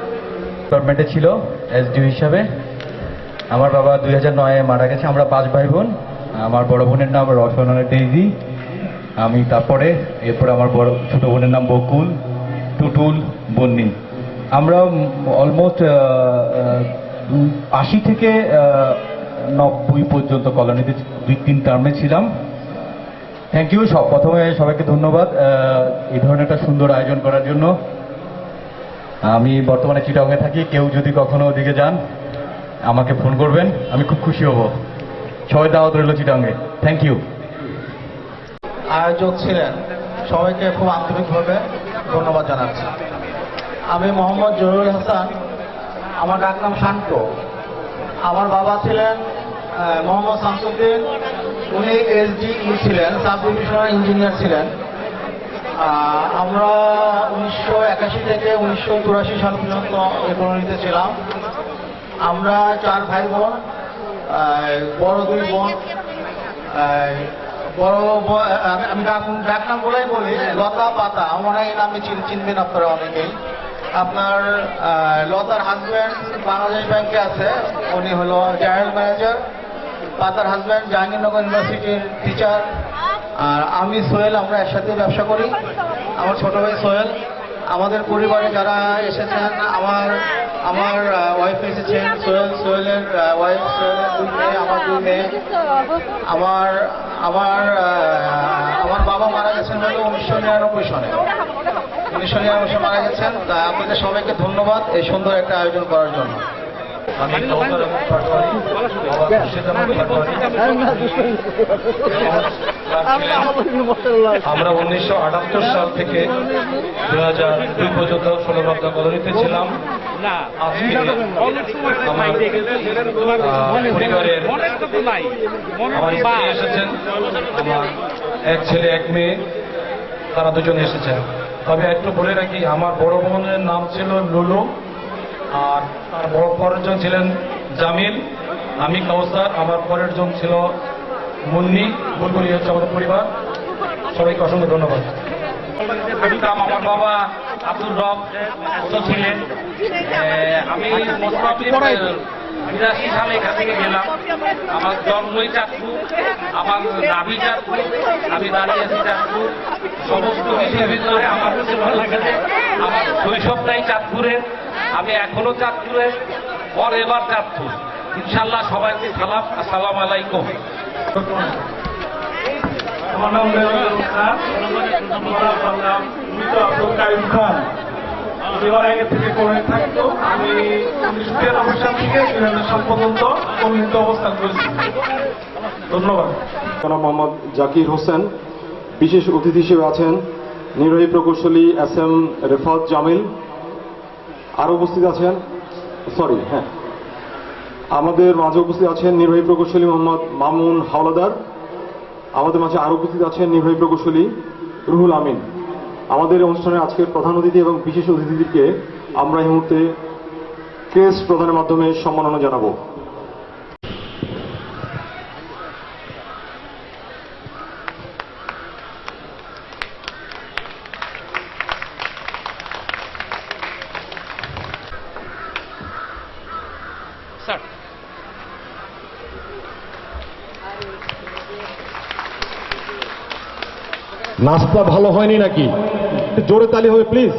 ডিপার্টমেন্টে ছিল এসডিও হিসাবে। আমার বাবা 2009-এ মারা গেছে। আমরা 5 ভাই বোন। আমার বড় বোনের নাম রসনা ডেইজি, আমি তারপরে। এরপরে আমার ছোট বোনের নাম বকুল, টুটুল, বন্নি। আমরা অলমোস্ট 80 থেকে 90 পর্যন্ত কলোনিতে 2-3 টার্মে ছিলাম। Thank you. প্রথমে সবাইকে ধন্যবাদ এই ধরনের একটা সুন্দর আয়োজন করার জন্য। আমি বর্তমানে চিটাগংয়ে থাকি। কেউ যদি কখনো ওদিকে যান আমাকে ফোন করবেন, আমি খুব খুশি হব। সবাই দাওয়াত রইল চিটাগংয়ে। Thank you. আয়োজক ছিলেন সবাইকে খুব আন্তরিকভাবে ধন্যবাদ জানাচ্ছি। আমি মোহাম্মদ জহিরুল হাসান, আমার ডাক নাম শান্ত। আমার বাবা ছিলেন মোহাম্মদ শামসুদ্দিন, উনি এসডিই ছিলেন, সাব ডিভিশনাল ইঞ্জিনিয়ার ছিলেন। আমরা 1981 থেকে 1984 সাল পর্যন্ত এই কলোনিতে ছিলাম। আমরা 4 ভাই বোন, বড় 2 বোন। আমি ডাক নাম বলেই বলি লতা পাতা, আমার এই নামে চিনবেন আপনারা অনেকেই। আপনার লতার হাজব্যান্ড বাংলাদেশ ব্যাংকে আছে, উনি হলো জেনারেল ম্যানেজার। পাতার হাজব্যান্ড জাহাঙ্গীরনগর ইউনিভার্সিটির টিচার। আর আমি সোহেল, আমরা একসাথে ব্যবসা করি। আমার ছোট ভাই সোহেল। আমাদের পরিবারে যারা এসেছেন, আমার ওয়াইফ এসেছেন, সোহেলের ওয়াইফ, সোহেলের 2 মেয়ে, আমার 2 মেয়ে। আমার বাবা মারা গেছেন হলো 1999 সালে। 1999 সালে মারা গেছেন। তা আপনাদের সবাইকে ধন্যবাদ এই সুন্দর একটা আয়োজন করার জন্য। আমরা 1978 সাল থেকে 2002 পর্যন্ত 16 রমজান কলোনিতে ছিলাম। আজকে আমার পরিবারের আমার স্ত্রী এসেছেন, আমার 1 ছেলে 1 মেয়ে, তারা 2 জন এসেছেন। তবে একটু বলে রাখি, আমার বড় বোনের নাম ছিল লুলু, আর তার পরের জন ছিলেন জামিল, আমি কাউসার, আমার পরের জন ছিল মুন্নি, বুলবুলি হচ্ছে আমাদের পরিবার। সবাইকে অসংখ্য ধন্যবাদ। আমার বাবা আব্দুল রব ছিলেন। আমি 82 সালে এখান থেকে গেলাম। আমার জন্মই চাঁদপুর, আমার নাভি চাঁদপুর, আমি দাঁড়িয়ে আছি চাঁদপুর। সমস্ত কিছুর ভিতরে আমার কাছে ভালো লাগে। আমার শৈশবটাই চাঁদপুরের, আমি এখনো চাঁদপুরের, পর এবার চাঁদপুর। ইনশাল্লাহ সবাইকে সালাম, আসসালামু আলাইকুম। আমার নাম আব্দুল কাইম খান। এবার আগে থেকে করে থাকতো। আমি 1993 সাল থেকে 2000 সাল পর্যন্ত কমিউনিটিতে অবস্থান করেছি। ধন্যবাদ। জনাব মোহাম্মদ জাকির হোসেন। বিশেষ অতিথি হিসেবে আছেন নির্বাহী প্রকৌশলী SM রেফাত জামিল। আরও উপস্থিত আছেন আমাদের মাঝে উপস্থিত আছেন নির্বাহী প্রকৌশলী মোহাম্মদ মামুন হাওলাদার। আমাদের মাঝে আরও উপস্থিত আছেন নির্বাহী প্রকৌশলী রুহুল আমিন। আমাদের অনুষ্ঠানের আজকের প্রধান অতিথি এবং বিশেষ অতিথিদেরকে আমরা এই মুহূর্তে ক্রেস্ট প্রদানের মাধ্যমে সম্মাননা জানাবো। নাস্তা ভালো হয়নি নাকি? একটু জোরে তালি হবে প্লিজ।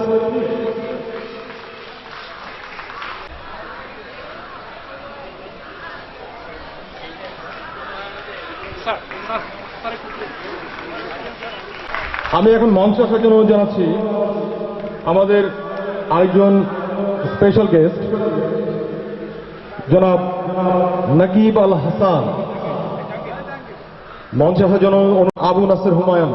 আমি এখন মঞ্চ আসার জন্য অনুরোধ জানাচ্ছি আমাদের আরেকজন স্পেশাল গেস্ট জনাব নাকিব আল হাসান। মঞ্চে আসার জন্য আবু নাসের হুমায়ুন।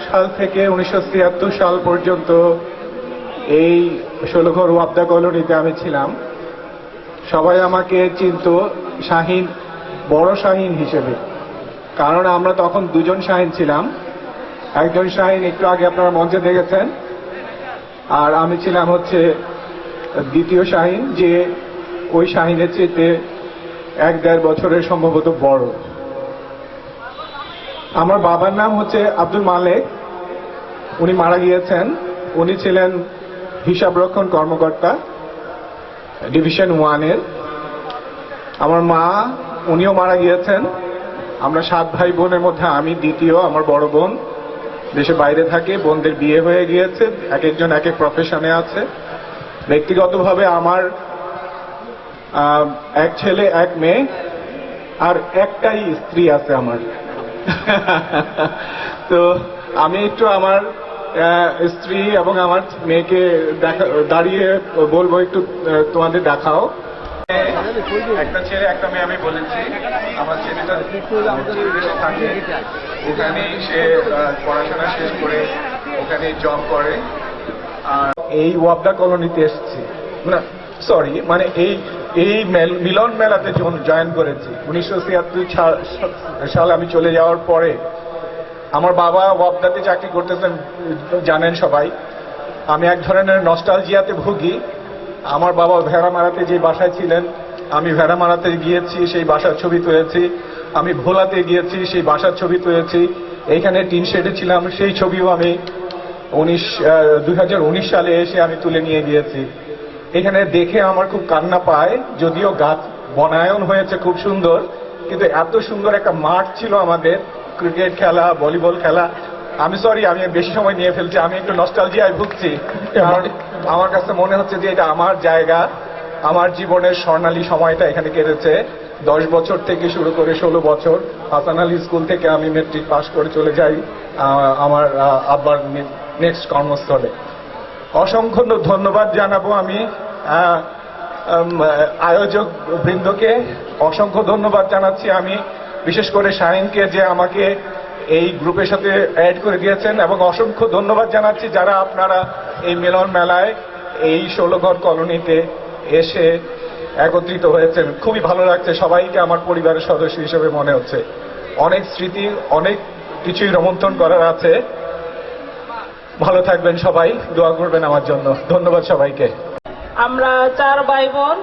সাল থেকে 1973 সাল পর্যন্ত এই ষোলঘর ওয়াবদা কলোনিতে আমি ছিলাম। সবাই আমাকে চিনত শাহিন, বড় শাহিন হিসেবে, কারণ আমরা তখন দুজন শাহিন ছিলাম। একজন শাহিন একটু আগে আপনারা মঞ্চে দেখেছেন, আর আমি ছিলাম হচ্ছে দ্বিতীয় শাহিন, যে ওই শাহিনের চেয়ে 1-1.5 বছরের সম্ভবত বড়। আমার বাবার নাম হচ্ছে আব্দুল মালেক। উনি মারা গিয়েছেন। উনি ছিলেন হিসাবরক্ষণ কর্মকর্তা ডিভিশন 1-এর। আমার মা, উনিও মারা গিয়েছেন। আমরা 7 ভাই বোনের মধ্যে আমি দ্বিতীয়। আমার বড় বোন দেশে বাইরে থাকে, বোনদের বিয়ে হয়ে গিয়েছে, এক একজন এক এক প্রফেশনে আছে। ব্যক্তিগতভাবে আমার এক ছেলে এক মেয়ে, আর একটাই স্ত্রী আছে আমার। তো আমি একটু আমার স্ত্রী এবং আমার মেয়েকে দাঁড়িয়ে বলবো, একটু তোমাদের দেখাও। একটা ছেলে একটা মেয়ে আমি বলেছি। আমার ছেলেটা থাকে, ওখানে সে পড়াশোনা শেষ করে ওখানে জব করে। আর এই ওয়াবদা কলোনিতে এসেছি, সরি মানে এই মিলন মেলাতে জয়েন করেছি 1973 সালে। আমি চলে যাওয়ার পরে আমার বাবা ওয়াবদাতে চাকরি করতেছেন, জানেন সবাই। আমি এক ধরনের নস্টালজিয়াতে ভুগি। আমার বাবা ভেড়ামারাতে যে বাসায় ছিলেন, আমি ভেড়ামারাতে গিয়েছি, সেই বাসার ছবি তুলেছি। আমি ভোলাতে গিয়েছি, সেই বাসার ছবি তুলেছি। এইখানে টিন শেডে ছিলাম, সেই ছবিও আমি 2019 সালে এসে আমি তুলে নিয়ে গিয়েছি। এখানে দেখে আমার খুব কান্না পায়, যদিও গাছ বনায়ন হয়েছে খুব সুন্দর, কিন্তু এত সুন্দর একটা মাঠ ছিল আমাদের, ক্রিকেট খেলা, ভলিবল খেলা। আমি সরি, আমি বেশি সময় নিয়ে ফেলছি, আমি একটু নস্টালজিয়ায় ভুগছি, কারণ আমার কাছে মনে হচ্ছে যে এটা আমার জায়গা। আমার জীবনের স্বর্ণালী সময়টা এখানে কেটেছে। 10 বছর থেকে শুরু করে 16 বছর। হাসান আলী স্কুল থেকে আমি মেট্রিক পাশ করে চলে যাই আমার আব্বার নেক্সট কর্মস্থলে। অসংখ্য ধন্যবাদ জানাবো আমি আয়োজক বৃন্দকে। অসংখ্য ধন্যবাদ জানাচ্ছি আমি বিশেষ করে শাহিনকে, যে আমাকে এই গ্রুপের সাথে অ্যাড করে দিয়েছেন, এবং অসংখ্য ধন্যবাদ জানাচ্ছি যারা আপনারা এই মিলন মেলায় এই ষোলঘর কলোনিতে এসে একত্রিত হয়েছেন। খুবই ভালো লাগছে, সবাইকে আমার পরিবারের সদস্য হিসেবে মনে হচ্ছে। অনেক স্মৃতি, অনেক কিছুই রোমন্থন করার আছে। ভালো থাকবেন সবাই, দোয়া করবেন আমার জন্য। ধন্যবাদ সবাইকে। আমরা 4 ভাই বোন।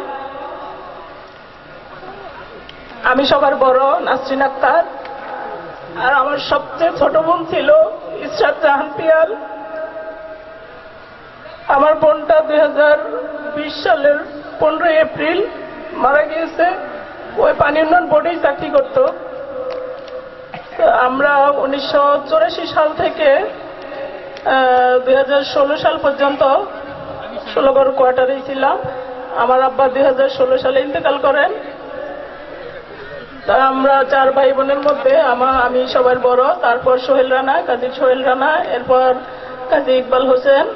আমি সবার বড়, নাসরিন আক্তার। আর আমার সবচেয়ে ছোট বোন ছিল ইসরাত জাহান পিয়াল। আমার বোনটা 2020 সালের 15 এপ্রিল মারা গিয়েছে। ওই পানি উন্নয়ন বোর্ডেই চাকরি করত। আমরা 1984 সাল থেকে 2016 সাল পর্যন্ত 16 কোয়ার্টারেই ছিলাম। আমার আব্বা 2016 সালে ইন্তেকাল করেন। তা আমরা 4 ভাই বোনের মধ্যে আমি সবার বড়, তারপর সোহেল রানা, কাজী সোহেল রানা, এরপর কাজী ইকবাল হোসেন।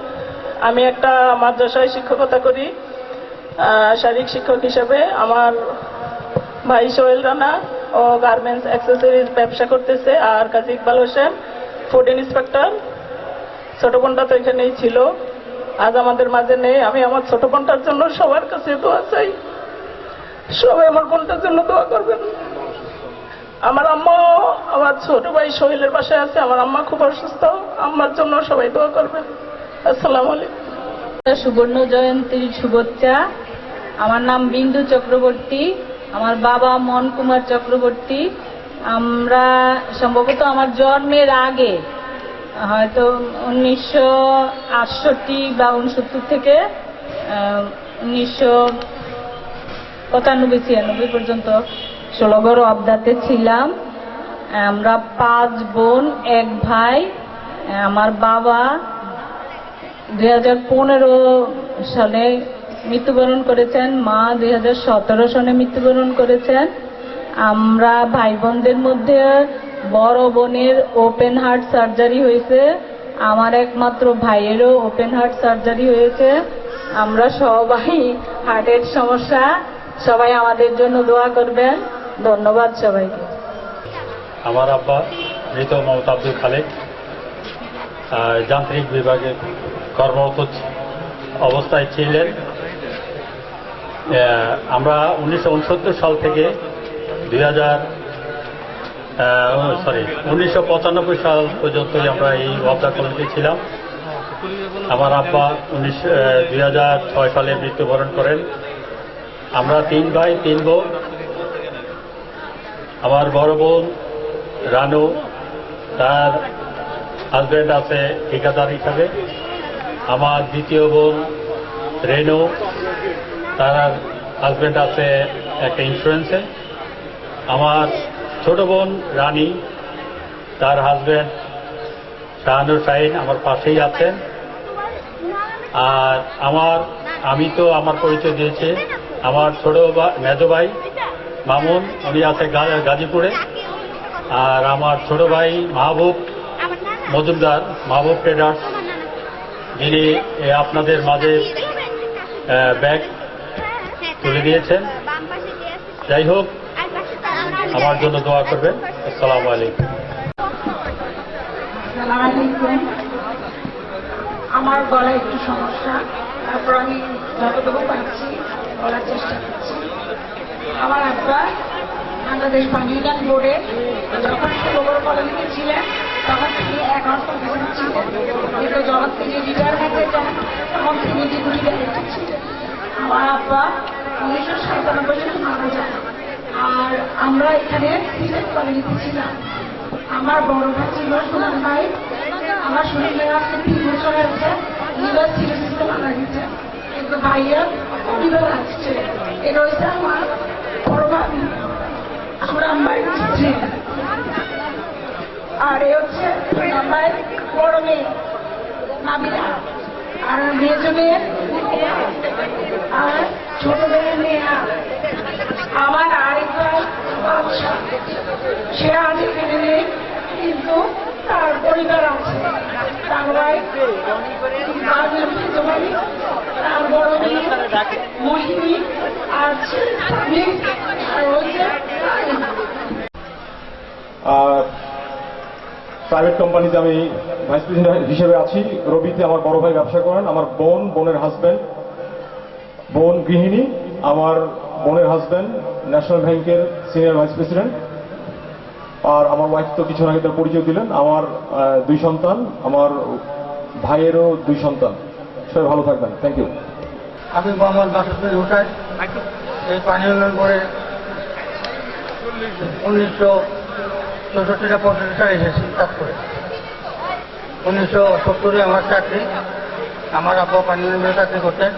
আমি একটা মাদ্রাসায় শিক্ষকতা করি শারীরিক শিক্ষক হিসেবে। আমার ভাই সোহেল রানা ও গার্মেন্টস অ্যাক্সেসরিজ ব্যবসা করতেছে, আর কাজী ইকবাল হোসেন ফুড ইন্সপেক্টর। ছোট বোনটা তো এখানেই ছিল, আজ আমাদের মাঝে নেই। আমি আমার ছোট বোনটার জন্য সবার কাছে দোয়া চাই, সবাই আমার বোনটার জন্য দোয়া করবেন। আমার আম্মা, আমার ছোট ভাই সোহেলের বাসায় আছে, আমার আম্মা খুব অসুস্থ, আম্মার জন্য সবাই দোয়া করবেন। আসসালামু আলাইকুম। সুবর্ণ জয়ন্তীর শুভেচ্ছা। আমার নাম বিন্দু চক্রবর্তী, আমার বাবা মন কুমার চক্রবর্তী। আমরা সম্ভবত আমার জন্মের আগে, হয়তো 1968 বা 69 থেকে 1995-96 পর্যন্ত 16 ঘর অবদাতে ছিলাম। আমরা 5 বোন 1 ভাই। আমার বাবা 2015 সালে মৃত্যুবরণ করেছেন, মা 2017 সালে মৃত্যুবরণ করেছেন। আমরা ভাই বোনদের মধ্যে বড় বোনের ওপেন হার্ট সার্জারি হয়েছে, আমার একমাত্র ভাইয়েরও ওপেন হার্ট সার্জারি হয়েছে। আমরা সবাই হার্টের সমস্যা, সবাই আমাদের জন্য দোয়া করবেন। ধন্যবাদ সবাইকে। আমার আব্বা মৃত মোহাম্মদ আব্দুল খালেক যান্ত্রিক বিভাগে কর্মরত অবস্থায় ছিলেন। আমরা 1969 সাল থেকে 1995 সাল পর্যন্তই আমরা এই ওয়াবদা কলোনিতে ছিলাম। আমার আব্বা 2006 সালে মৃত্যুবরণ করেন। আমরা 3 ভাই 3 বোন। আমার বড় বোন রানু, তার হাজব্যান্ড আছে ঠিকাদার হিসাবে। আমার দ্বিতীয় বোন রেনু, তার হাজব্যান্ড আছে একটা ইন্স্যুরেন্সে। আমার ছোট বোন রানী, তার হাজব্যান্ড শাহানুর শাহিন আমার পাশেই আছেন। আর আমি তো আমার পরিচয় দিয়েছি। আমার মেজ ভাই মামুন, উনি আছে গাজীপুরে। আর আমার ছোট ভাই মাহবুব মজুমদার, মাহবুব ট্রেডার্স, যিনি আপনাদের মাঝে ব্যাগ তুলে দিয়েছেন। যাই হোক, আমার জন্য দোয়া করবেন। আসসালামু আলাইকুম। আমার গলায় একটু সমস্যা, তারপর আমি যতটুকু পাচ্ছি বলার চেষ্টা করছি। আমার আব্বা বাংলাদেশ পানি উন্নয়ন বোর্ডে যখন 16 কলোনিতে ছিলেন তখন তিনি অ্যাকাউন্ট অফিসার ছিলেন, কিন্তু যখন তিনি রিটায়ারমেন্টে যান তখন তিনি ডিপুটি ডাইরেক্টর ছিলেন। আমার আব্বা 1997 সালে মারা যান। আর আমরা এখানে সিলেট কলোনিতে ছিলাম। আমার বড় ভাই ছিল সুনাম ভাই। আমার শরীর মেয়ে আজকে 3 বছর হয়েছে, লিভার সিরোসিসে মারা গেছে, কিন্তু ভাইয়ের লিভার আসছে। এটা হচ্ছে আমার বড় ভাবি সুনাম ভাই স্ত্রী। আর এ হচ্ছে সুনাম ভাই বড় মেয়ে নাবিলা। আর মেয়ে মেয়ে আর ছোট মেয়ের মেয়ে। আমার আরেক ভাই বাদশা, সে আজ এখানে নেই, কিন্তু তার পরিবার আছে। তার ভাই তার বড় মেয়ে মহিনী, আর হচ্ছে প্রাইভেট কোম্পানিতে আমি ভাইস প্রেসিডেন্ট হিসেবে আছি। রবিতে আমার বড় ভাই ব্যবসা করেন। আমার বোনের হাজব্যান্ড, বোন গৃহিণী। আমার বোনের হাজব্যান্ড ন্যাশনাল ব্যাংকের সিনিয়র ভাইস প্রেসিডেন্ট। আর আমার ওয়াইফ তো কিছু আগে তার পরিচয় দিলেন। আমার 2 সন্তান, আমার ভাইয়েরও 2 সন্তান। সবাই ভালো থাকবেন। Thank you. আমি মোহাম্মদ মাসুদ হোসাইন, এই পানি উন্নয়ন বোর্ডে 1964 সালে এসেছি কাজ করে। 1970 আমার চাকরি। আমার আব্বা পানি উন্নয়ন বোর্ডে চাকরি করতেন,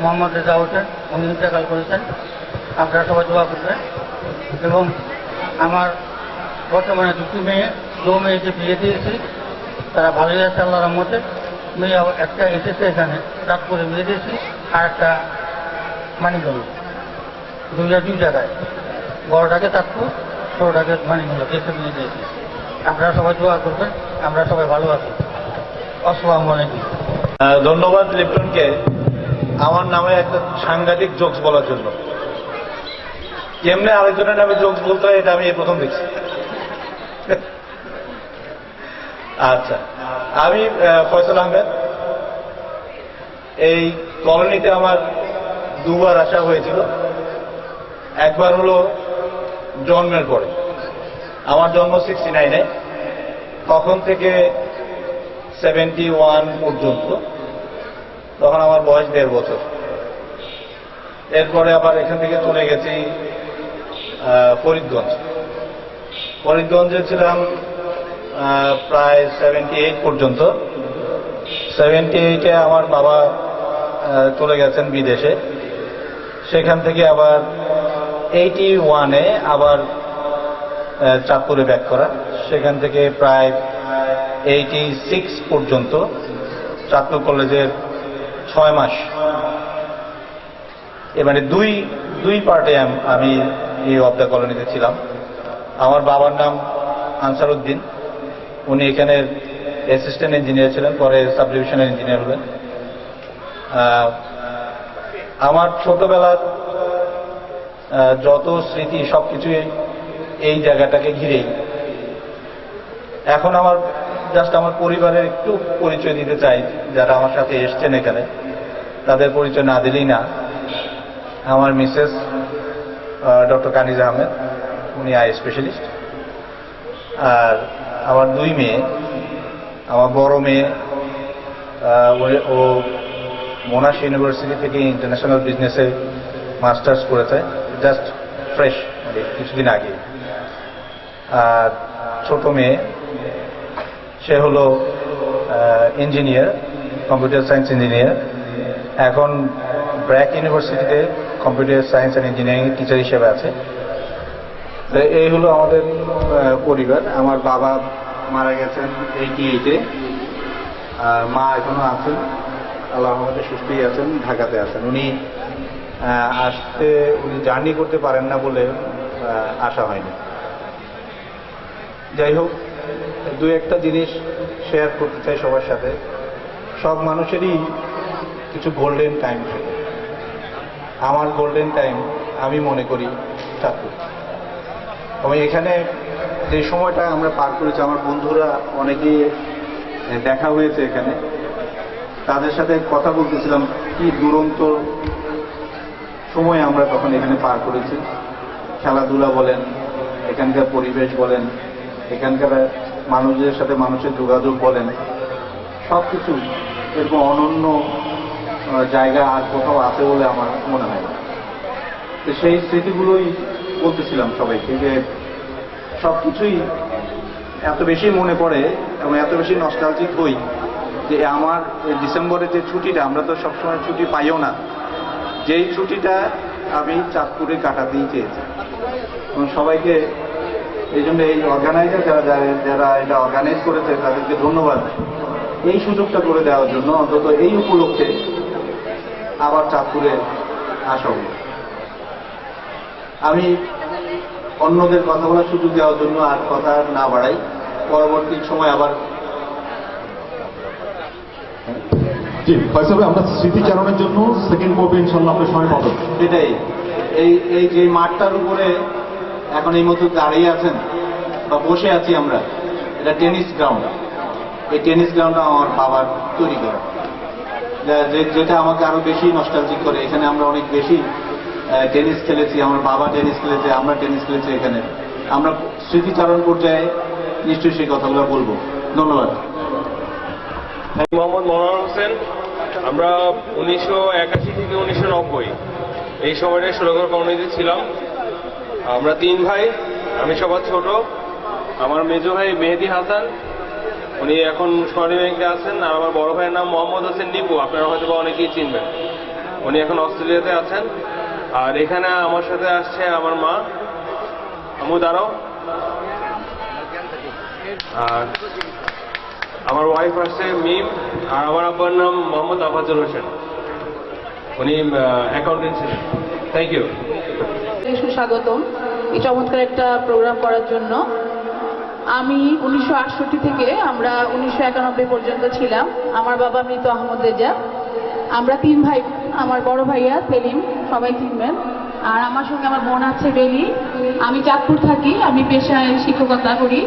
মোহাম্মদ রেজা হোসেন, উনি ইন্তেকাল করেছেন। আপনারা সবাই দোয়া করবেন। এবং আমার বর্তমানে 2টি মেয়ে, 2 মেয়েকে বিয়ে দিয়েছি, তারা ভালোই আছে আল্লাহর রহমতে। মেয়ে একটা এসেছে এখানে চাঁদপুরে বিয়ে দিয়েছি, আর একটা মানিকগঞ্জ, 2 জায়গায়, বড়টাকে চাঁদপুর, ছোটটাকে মানিকগঞ্জ এসে বিয়ে দিয়েছি। আপনারা সবাই দোয়া করবেন, আমরা সবাই ভালো আছি। আসসালামু আলাইকুম। ধন্যবাদ লিপ্টনকে আমার নামে একটা সাংঘাতিক জোকস বলার জন্য। কেমনে আরেকজনের নামে জোকস বলতে হয় এটা আমি এই প্রথম দেখছি। আচ্ছা, আমি ফয়সাল আহমেদ। এই কলোনিতে আমার 2বার আসা হয়েছিল। একবার হলো জন্মের পরে, আমার জন্ম 69-এ, তখন থেকে 71 পর্যন্ত, তখন আমার বয়স 1.5 বছর। এরপরে আবার এখান থেকে চলে গেছি ফরিদগঞ্জ। ফরিদগঞ্জে ছিলাম প্রায় 78 পর্যন্ত। 78-এ আমার বাবা চলে গেছেন বিদেশে। সেখান থেকে আবার 81-এ আবার চাঁদপুরে ব্যাক করা। সেখান থেকে প্রায় 86 পর্যন্ত চাঁদপুর কলেজের 6 মাস। এবারে দুই পার্টে আমি এই অফ দ্য কলোনিতে ছিলাম। আমার বাবার নাম আনসার উদ্দিন, উনি এখানের অ্যাসিস্ট্যান্ট ইঞ্জিনিয়ার ছিলেন, পরে সাব ডিভিশনাল ইঞ্জিনিয়ার হলেন। আমার ছোটবেলার যত স্মৃতি সবকিছুই এই জায়গাটাকে ঘিরেই। এখন আমার জাস্ট আমার পরিবারের একটু পরিচয় দিতে চাই, যারা আমার সাথে এসছেন এখানে, তাদের পরিচয় না দিলেই না। আমার মিসেস ডক্টর কানিজ আহমেদ, উনি আই স্পেশালিস্ট। আর আমার 2 মেয়ে। আমার বড় মেয়ে ও মোনাশ ইউনিভার্সিটি থেকে ইন্টারন্যাশনাল বিজনেসে মাস্টার্স করেছে, জাস্ট ফ্রেশ, কিছুদিন আগে। আর ছোট মেয়ে, সে হলো ইঞ্জিনিয়ার, কম্পিউটার সায়েন্স ইঞ্জিনিয়ার, এখন ব্র্যাক ইউনিভার্সিটিতে computer science and engineering teacher হিসেবে আছে। এই হলো আমাদের পরিবার। আমার বাবা মারা গেছেন 88-এ, আর মা এখনো আছেন, আল্লাহর রহমতে সুস্থই আছেন, ঢাকাতে আছেন। উনি জার্নি করতে পারেন না বলে আসা হয়নি। যাই হোক, 2-একটা জিনিস শেয়ার করতে চাই সবার সাথে। সব মানুষেরই কিছু গোল্ডেন টাইম থাকে। আমার গোল্ডেন টাইম আমি মনে করি চাঁদপুর। এবং এখানে যে সময়টা আমরা পার করেছি, আমার বন্ধুরা অনেকে দেখা হয়েছে এখানে, তাদের সাথে কথা বলতেছিলাম কি দুরন্ত সময় আমরা তখন এখানে পার করেছি। খেলাধুলা বলেন, এখানকার পরিবেশ বলেন, এখানকার মানুষদের সাথে মানুষের যোগাযোগ বলেন, সব কিছু এরকম অনন্য জায়গা আর কোথাও আছে বলে আমার মনে হয়। তো সেই স্মৃতিগুলোই বলতেছিলাম সবাইকে, যে সব কিছুই এত বেশি মনে পড়ে এবং এত বেশি নস্টালজিক হই যে আমার ডিসেম্বরের যে ছুটিটা, আমরা তো সবসময় ছুটি পাইও না, যেই ছুটিটা আমি চাঁদপুরে কাটাতেই চেয়েছি। এবং সবাইকে এই জন্য এই অর্গানাইজার যারা এটা অর্গানাইজ করেছে তাদেরকে ধন্যবাদ, এই সুযোগটা করে দেওয়ার জন্য। অন্তত এই উপলক্ষে আবার চাঁদপুরে আসা হল। আমি অন্যদের কথা বলার সুযোগ দেওয়ার জন্য আর কথা না বাড়াই, পরবর্তী সময় আবার। জি ফয়সাল ভাই, আমরা স্মৃতিচারণের জন্য সেকেন্ড পর্বে ইনশাআল্লাহ আপনার সময় পাবো। সেটাই, এই যে মাঠটার উপরে এখন এই মতো দাঁড়িয়ে আছেন বা বসে আছি আমরা, এটা টেনিস গ্রাউন্ড। এই টেনিস গ্রাউন্ডটা আমার বাবার তৈরি করা, যেটা আমাকে আরো বেশি নস্টালজিক করে। এখানে আমরা অনেক বেশি টেনিস খেলেছি, আমার বাবা টেনিস খেলেছে, আমরা টেনিস খেলেছি এখানে। আমরা স্মৃতিচারণ পর্যায়ে নিশ্চয়ই সেই কথাগুলো বলবো। ধন্যবাদ। মোহাম্মদ মনোয়ার হোসেন। আমরা 1981 থেকে 1990 এই সময়টা ষোলঘর কলোনিতে ছিলাম। আমরা 3 ভাই, আমি সবার ছোট। আমার মেজো ভাই মেহেদি হাসান, উনি এখন সোনালী ব্যাংকে আছেন। আর আমার বড় ভাইয়ের নাম মোহাম্মদ হোসেন নিপু, আপনারা হয়তো বা অনেকেই চিনবেন। উনি এখন অস্ট্রেলিয়াতে আছেন। আর এখানে আমার সাথে আসছে আমার মা, আমু দাঁড়াও। আর আমার ওয়াইফ আসছে মিম। আর আমার আব্বার নাম মোহাম্মদ আফাজুল হোসেন, উনি অ্যাকাউন্টেন্ট ছিলেন। Thank you. সুস্বাগতম এই চমৎকার একটা প্রোগ্রাম করার জন্য। আমি 1968 থেকে আমরা 1991 পর্যন্ত ছিলাম। আমার বাবা মৃত আহমদ রেজা। আমরা 3 ভাই, আমার বড় ভাইয়া সেলিম, সবাই চিনবেন। আর আমার সঙ্গে আমার বোন আছে বেলি। আমি চাঁদপুর থাকি, আমি পেশায় শিক্ষকতা করি।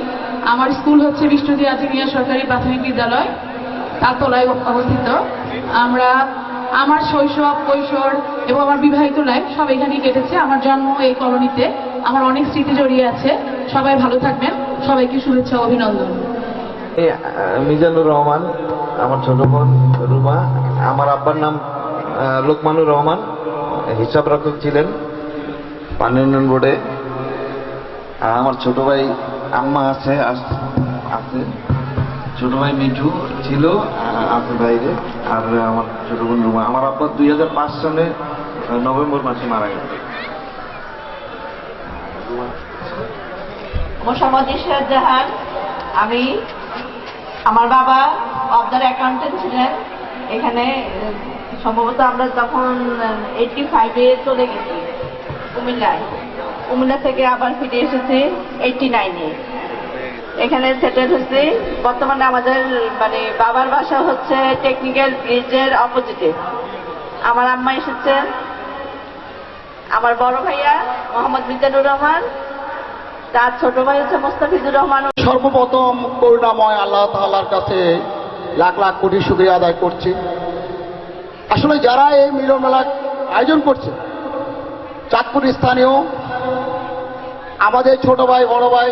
আমার স্কুল হচ্ছে বিষ্ণুদী আজিমিয়া সরকারি প্রাথমিক বিদ্যালয়, তালতলায় অবস্থিত। আমার শৈশব, কৈশোর এবং আমার বিবাহিত লাইফ সব এখানেই কেটেছে। আমার জন্ম এই কলোনিতে, আমার অনেক স্মৃতি জড়িয়ে আছে। সবাই ভালো থাকবেন, সবাইকে শুভেচ্ছা ও অভিনন্দন। মিজানুর রহমান, আমার ছোট বোন রুমা। আমার আব্বার নাম লোকমানুর রহমান, হিসাব রক্ষক ছিলেন পানি উন্নয়ন বোর্ডে। আর আমার ছোট ভাই আম্মা আছে, ছোট ভাই মিঠু ছিল, আছে বাইরে। আর আমার ছোট বোন রুমা। আমার আব্বা 2005 সালে নভেম্বর মাসে মারা গেছে। মোসাম্মদ ইশরাত জাহান। আমার বাবা অবদার অ্যাকাউন্টেন্ট ছিলেন। এখানে সম্ভবত আমরা তখন 85-এ চলে গেছি কুমিল্লা থেকে আবার ফিরে এসেছি 89-এ। এখানে সেটেল হয়েছি। বর্তমানে আমাদের বাবার বাসা হচ্ছে টেকনিক্যাল ব্রিজের অপোজিটে। আমার আম্মা এসেছেন। আমার বড় ভাইয়া মোহাম্মদ মিজানুর রহমান, তার ছোট ভাই হচ্ছে মোস্তাফিজুর রহমান। সর্বপ্রথম করুণাময় আল্লাহ তাআলার কাছে লাখ লাখ কোটি শুকরিয়া আদায় করছি। আসলে যারা এই মিলন মেলা আয়োজন করছে, চাঁদপুর স্থানীয় আমাদের ছোট ভাই বড় ভাই,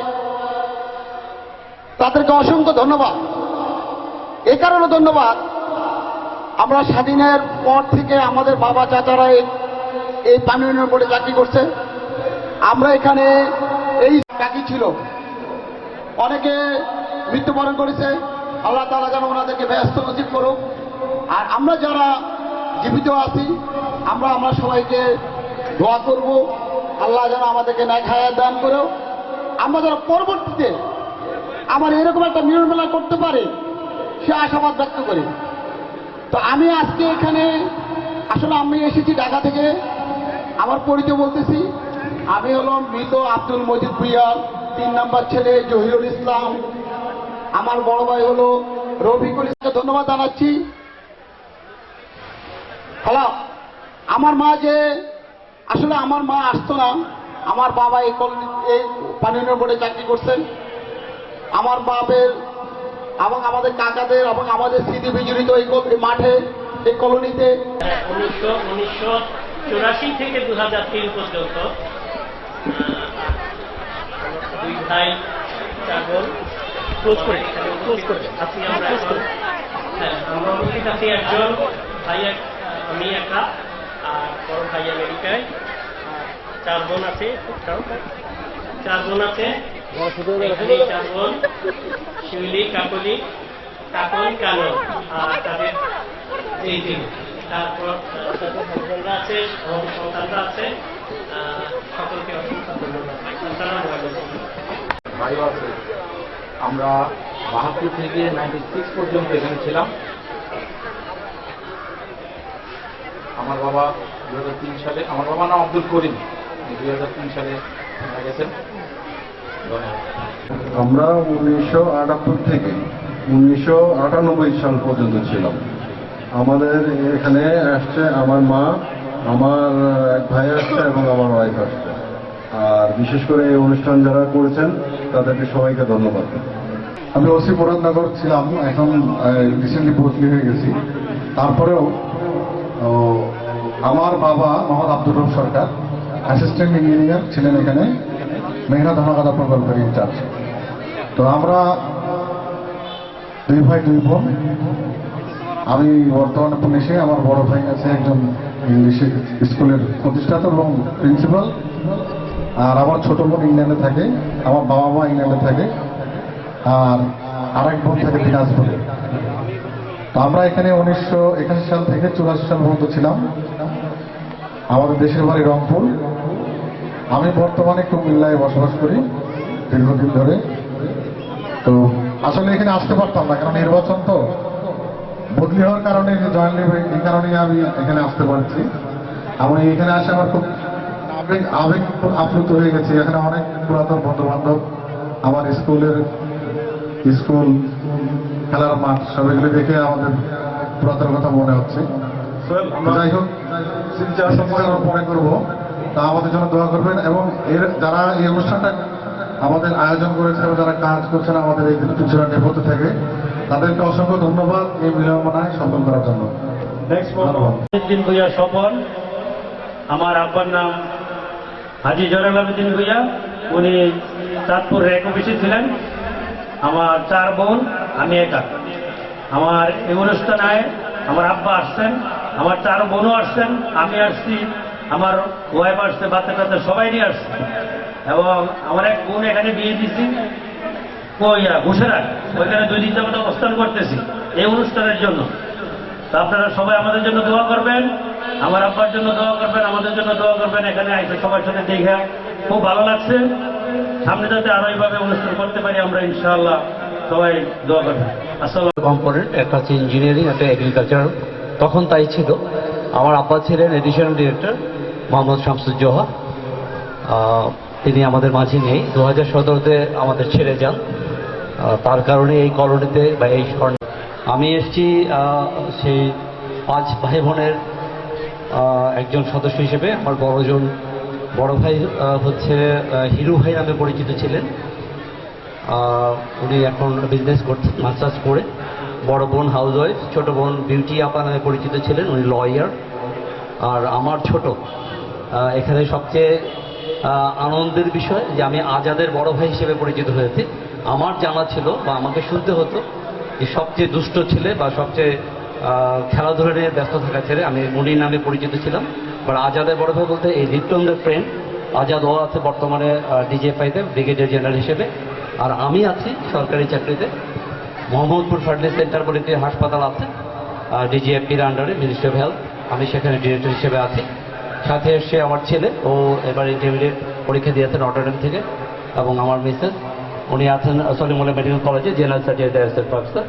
তাদেরকে অসংখ্য ধন্যবাদ। এই কারণে ধন্যবাদ, আমরা স্বাধীনের পর থেকে আমাদের বাবা চাচারা এই পানি উন্নয়ন বোর্ডে চাকরি করছে। আমরা এখানে এই চাকরি ছিল, অনেকে মৃত্যুবরণ করেছে। আল্লাহ তাআলা যেন ওনাদেরকে ব্যস্ত নসিব করুক। আর আমরা যারা জীবিত আছি, আমরা সবাইকে দোয়া করব, আল্লাহ যেন আমাদেরকে ন্যায় হায়াত দান করো। আমরা যেন পরবর্তীতে আমার এরকম একটা মিলন মেলা করতে পারে, সে আশাবাদ ব্যক্ত করি। তো আমি আজকে এখানে আসলে আমি এসেছি ঢাকা থেকে। আমার পরিচয় বলতেছি, আমি হলাম মৃত আব্দুল মজিদ ভুইয়ার 3 নম্বর ছেলে জহিরুল ইসলাম। আমার বড় ভাই হলো রফিকুল ইসলামকে ধন্যবাদ জানাচ্ছি। হ্যালো, আমার মা যে আসলে আমার মা আসতো না, আমার বাবা এই পানি উন্নয়ন বোর্ডে চাকরি করছেন। আমার বাপের এবং আমাদের কাকাদের এবং আমাদের স্মৃতি বিজড়িত এই মাঠে, এই কলোনিতে 1984 থেকে 2003 পর্যন্ত 2 ভাই 4 বোন। আমরা উপস্থিত আছি একজন ভাই, আমি একা, আর বড় ভাই আমেরিকায়। 4 বোন আছে, 4 বোন আছে এখানে। 4 বোন শিউলি, কাকলি, কানন, আর তাদের এই দিন। তারপর হাজবেন্ডরা আছে, সন্তানরা আছে। সকলকে অসংখ্য ধন্যবাদ। ভাইও আছে। আমরা 72 থেকে 96 পর্যন্ত এখানে ছিলাম। আমার বাবা 2003 সালে, আমার বাবা নাম আব্দুল করিম, 2003 সালে মারা গেছেন। আমরা 1978 থেকে 1998 সাল পর্যন্ত ছিলাম। আমাদের এখানে আসছে আমার মা, আমার এক ভাই আসছে এবং আমার ওয়াইফ আসছে। আর বিশেষ করে এই অনুষ্ঠান যারা করেছেন তাদেরকে সবাইকে ধন্যবাদ। আমি ওসি মুরাদনগর ছিলাম, এখন রিসেন্টলি বদলি হয়ে গেছি। তারপরেও আমার বাবা মোহাম্মদ আব্দুর রব সরকার অ্যাসিস্ট্যান্ট ইঞ্জিনিয়ার ছিলেন এখানে, মেঘনা ধানকাদা প্রকল্পের ইনচার্জ। তো আমরা 2 ভাই 2 বোন আমি বর্তমানে পুলিশে, আমার বড় ভাই আছে একজন ইংলিশ স্কুলের প্রতিষ্ঠাতা এবং প্রিন্সিপাল, আর আমার ছোট বোন ইংল্যান্ডে থাকে, আমার বাবা মা ইংল্যান্ডে থাকে, আর আরেক বোন থাকে দিনাজপুরে। তো আমরা এখানে 1981 সাল থেকে 84 সাল পর্যন্ত ছিলাম। আমাদের দেশের বাড়ি রংপুর। আমি বর্তমানে কুমিল্লায় বসবাস করি দীর্ঘদিন ধরে। তো আসলে এখানে আসতে পারতাম না, কারণ নির্বাচন তো বদলি হওয়ার কারণে, জয়েন্ট এই কারণেই আমি এখানে আসতে পারছি। আমি এখানে আসে আমার খুব আবেগ আপ্লুত হয়ে গেছে। এখানে অনেক পুরাতন বন্ধু বান্ধব, আমার স্কুল খেলার মাঠ, সব এগুলো দেখে আমাদের পুরাতন কথা মনে হচ্ছে। যাই হোক, মনে করবো, তা আমাদের জন্য দোয়া করবেন। এবং যারা এই অনুষ্ঠানটা আমাদের আয়োজন করেছে এবং যারা কাজ করছেন আমাদের এই পিছনে নেপথ্যে থেকে, তাদেরকে অসংখ্য ধন্যবাদ এই বিড়ম্বনায় সফল করার জন্য। দিন ভূঁইয়া স্বপন। আমার আব্বার নাম হাজি জয়নাল আবেদিন ভূঁইয়া। উনি চাঁদপুর র্যাক অফিসে ছিলেন। আমার 4 বোন, আমি একা। আমার এই অনুষ্ঠানে আমার আব্বা আসছেন, আমার 4 বোনও আসছেন, আমি আসছি, আমার ওয়াইফ আসছে, বাচ্চা কাচ্চা সবাই নিয়ে আসছে। এবং আমার এক বোন এখানে বিয়ে দিচ্ছি ঘুষেরাট, ওইখানে 2 দিন যাবত অবস্থান করতেছি এই অনুষ্ঠানের জন্য। তো আপনারা সবাই আমাদের জন্য দোয়া করবেন, আমার আব্বার জন্য দোয়া করবেন, আমাদের জন্য দোয়া করবেন। এখানে আইসে সবার সাথে দেখে খুব ভালো লাগছে। সামনে যাতে আরো এইভাবে অনুষ্ঠান করতে পারি আমরা, ইনশাআল্লাহ সবাই দোয়া করবেন। আসসালাম। কম্পোনেন্ট, একটা হচ্ছে ইঞ্জিনিয়ারিং, একটা এগ্রিকালচার, তখন তাই ছিল। আমার আব্বা ছিলেন এডিশনাল ডিরেক্টর মোহাম্মদ শামসুজ্জোহা। তিনি আমাদের মাঝে নেই, 2017-তে আমাদের ছেড়ে যান। তার কারণে এই কলোনিতে বা এই আমি এসেছি সেই 5 ভাই বোনের একজন সদস্য হিসেবে। আমার বড় ভাই হচ্ছে হিরু ভাই নামে পরিচিত ছিলেন। উনি এখন বিজনেস করছেন মাস্টার্স করে। বড় বোন হাউস ওয়াইফ, ছোট বোন বিউটি আপা নামে পরিচিত ছিলেন, উনি লয়ার। আর আমার ছোট, এখানে সবচেয়ে আনন্দের বিষয় যে আমি আজাদের বড় ভাই হিসেবে পরিচিত হয়েছি। আমার জানা ছিল বা আমাকে শুনতে হতো যে সবচেয়ে দুষ্ট ছেলে বা সবচেয়ে খেলাধুলা নিয়ে ব্যস্ত থাকা ছেলে, আমি মুনির নামে পরিচিত ছিলাম। বাট আজাদের বড় ভাই বলতে এই লিপ্টনদের ফ্রেন্ড আজাদ ও আছে বর্তমানে ডিজিএফআইতে ব্রিগেডিয়ার জেনারেল হিসেবে। আর আমি আছি সরকারি চাকরিতে, মোহাম্মদপুর ফার্টিলাইজার সেন্টার বলে একটি হাসপাতাল আছে ডিজিএফপির আন্ডারে, মিনিস্ট্রি অফ হেলথ। আমি সেখানে ডিরেক্টর হিসেবে আছি। সাথে এসে আমার ছেলে, ও এবার ইন্টারমিডিয়েট পরীক্ষা দিয়েছেন নটরডেম থেকে। এবং আমার মিসেস, উনি আছেন সলিমুল্লাহ মেডিকেল কলেজে জেনারেল সার্টিফিকেট অ্যাসিস্ট্যান্ট প্রফেসর।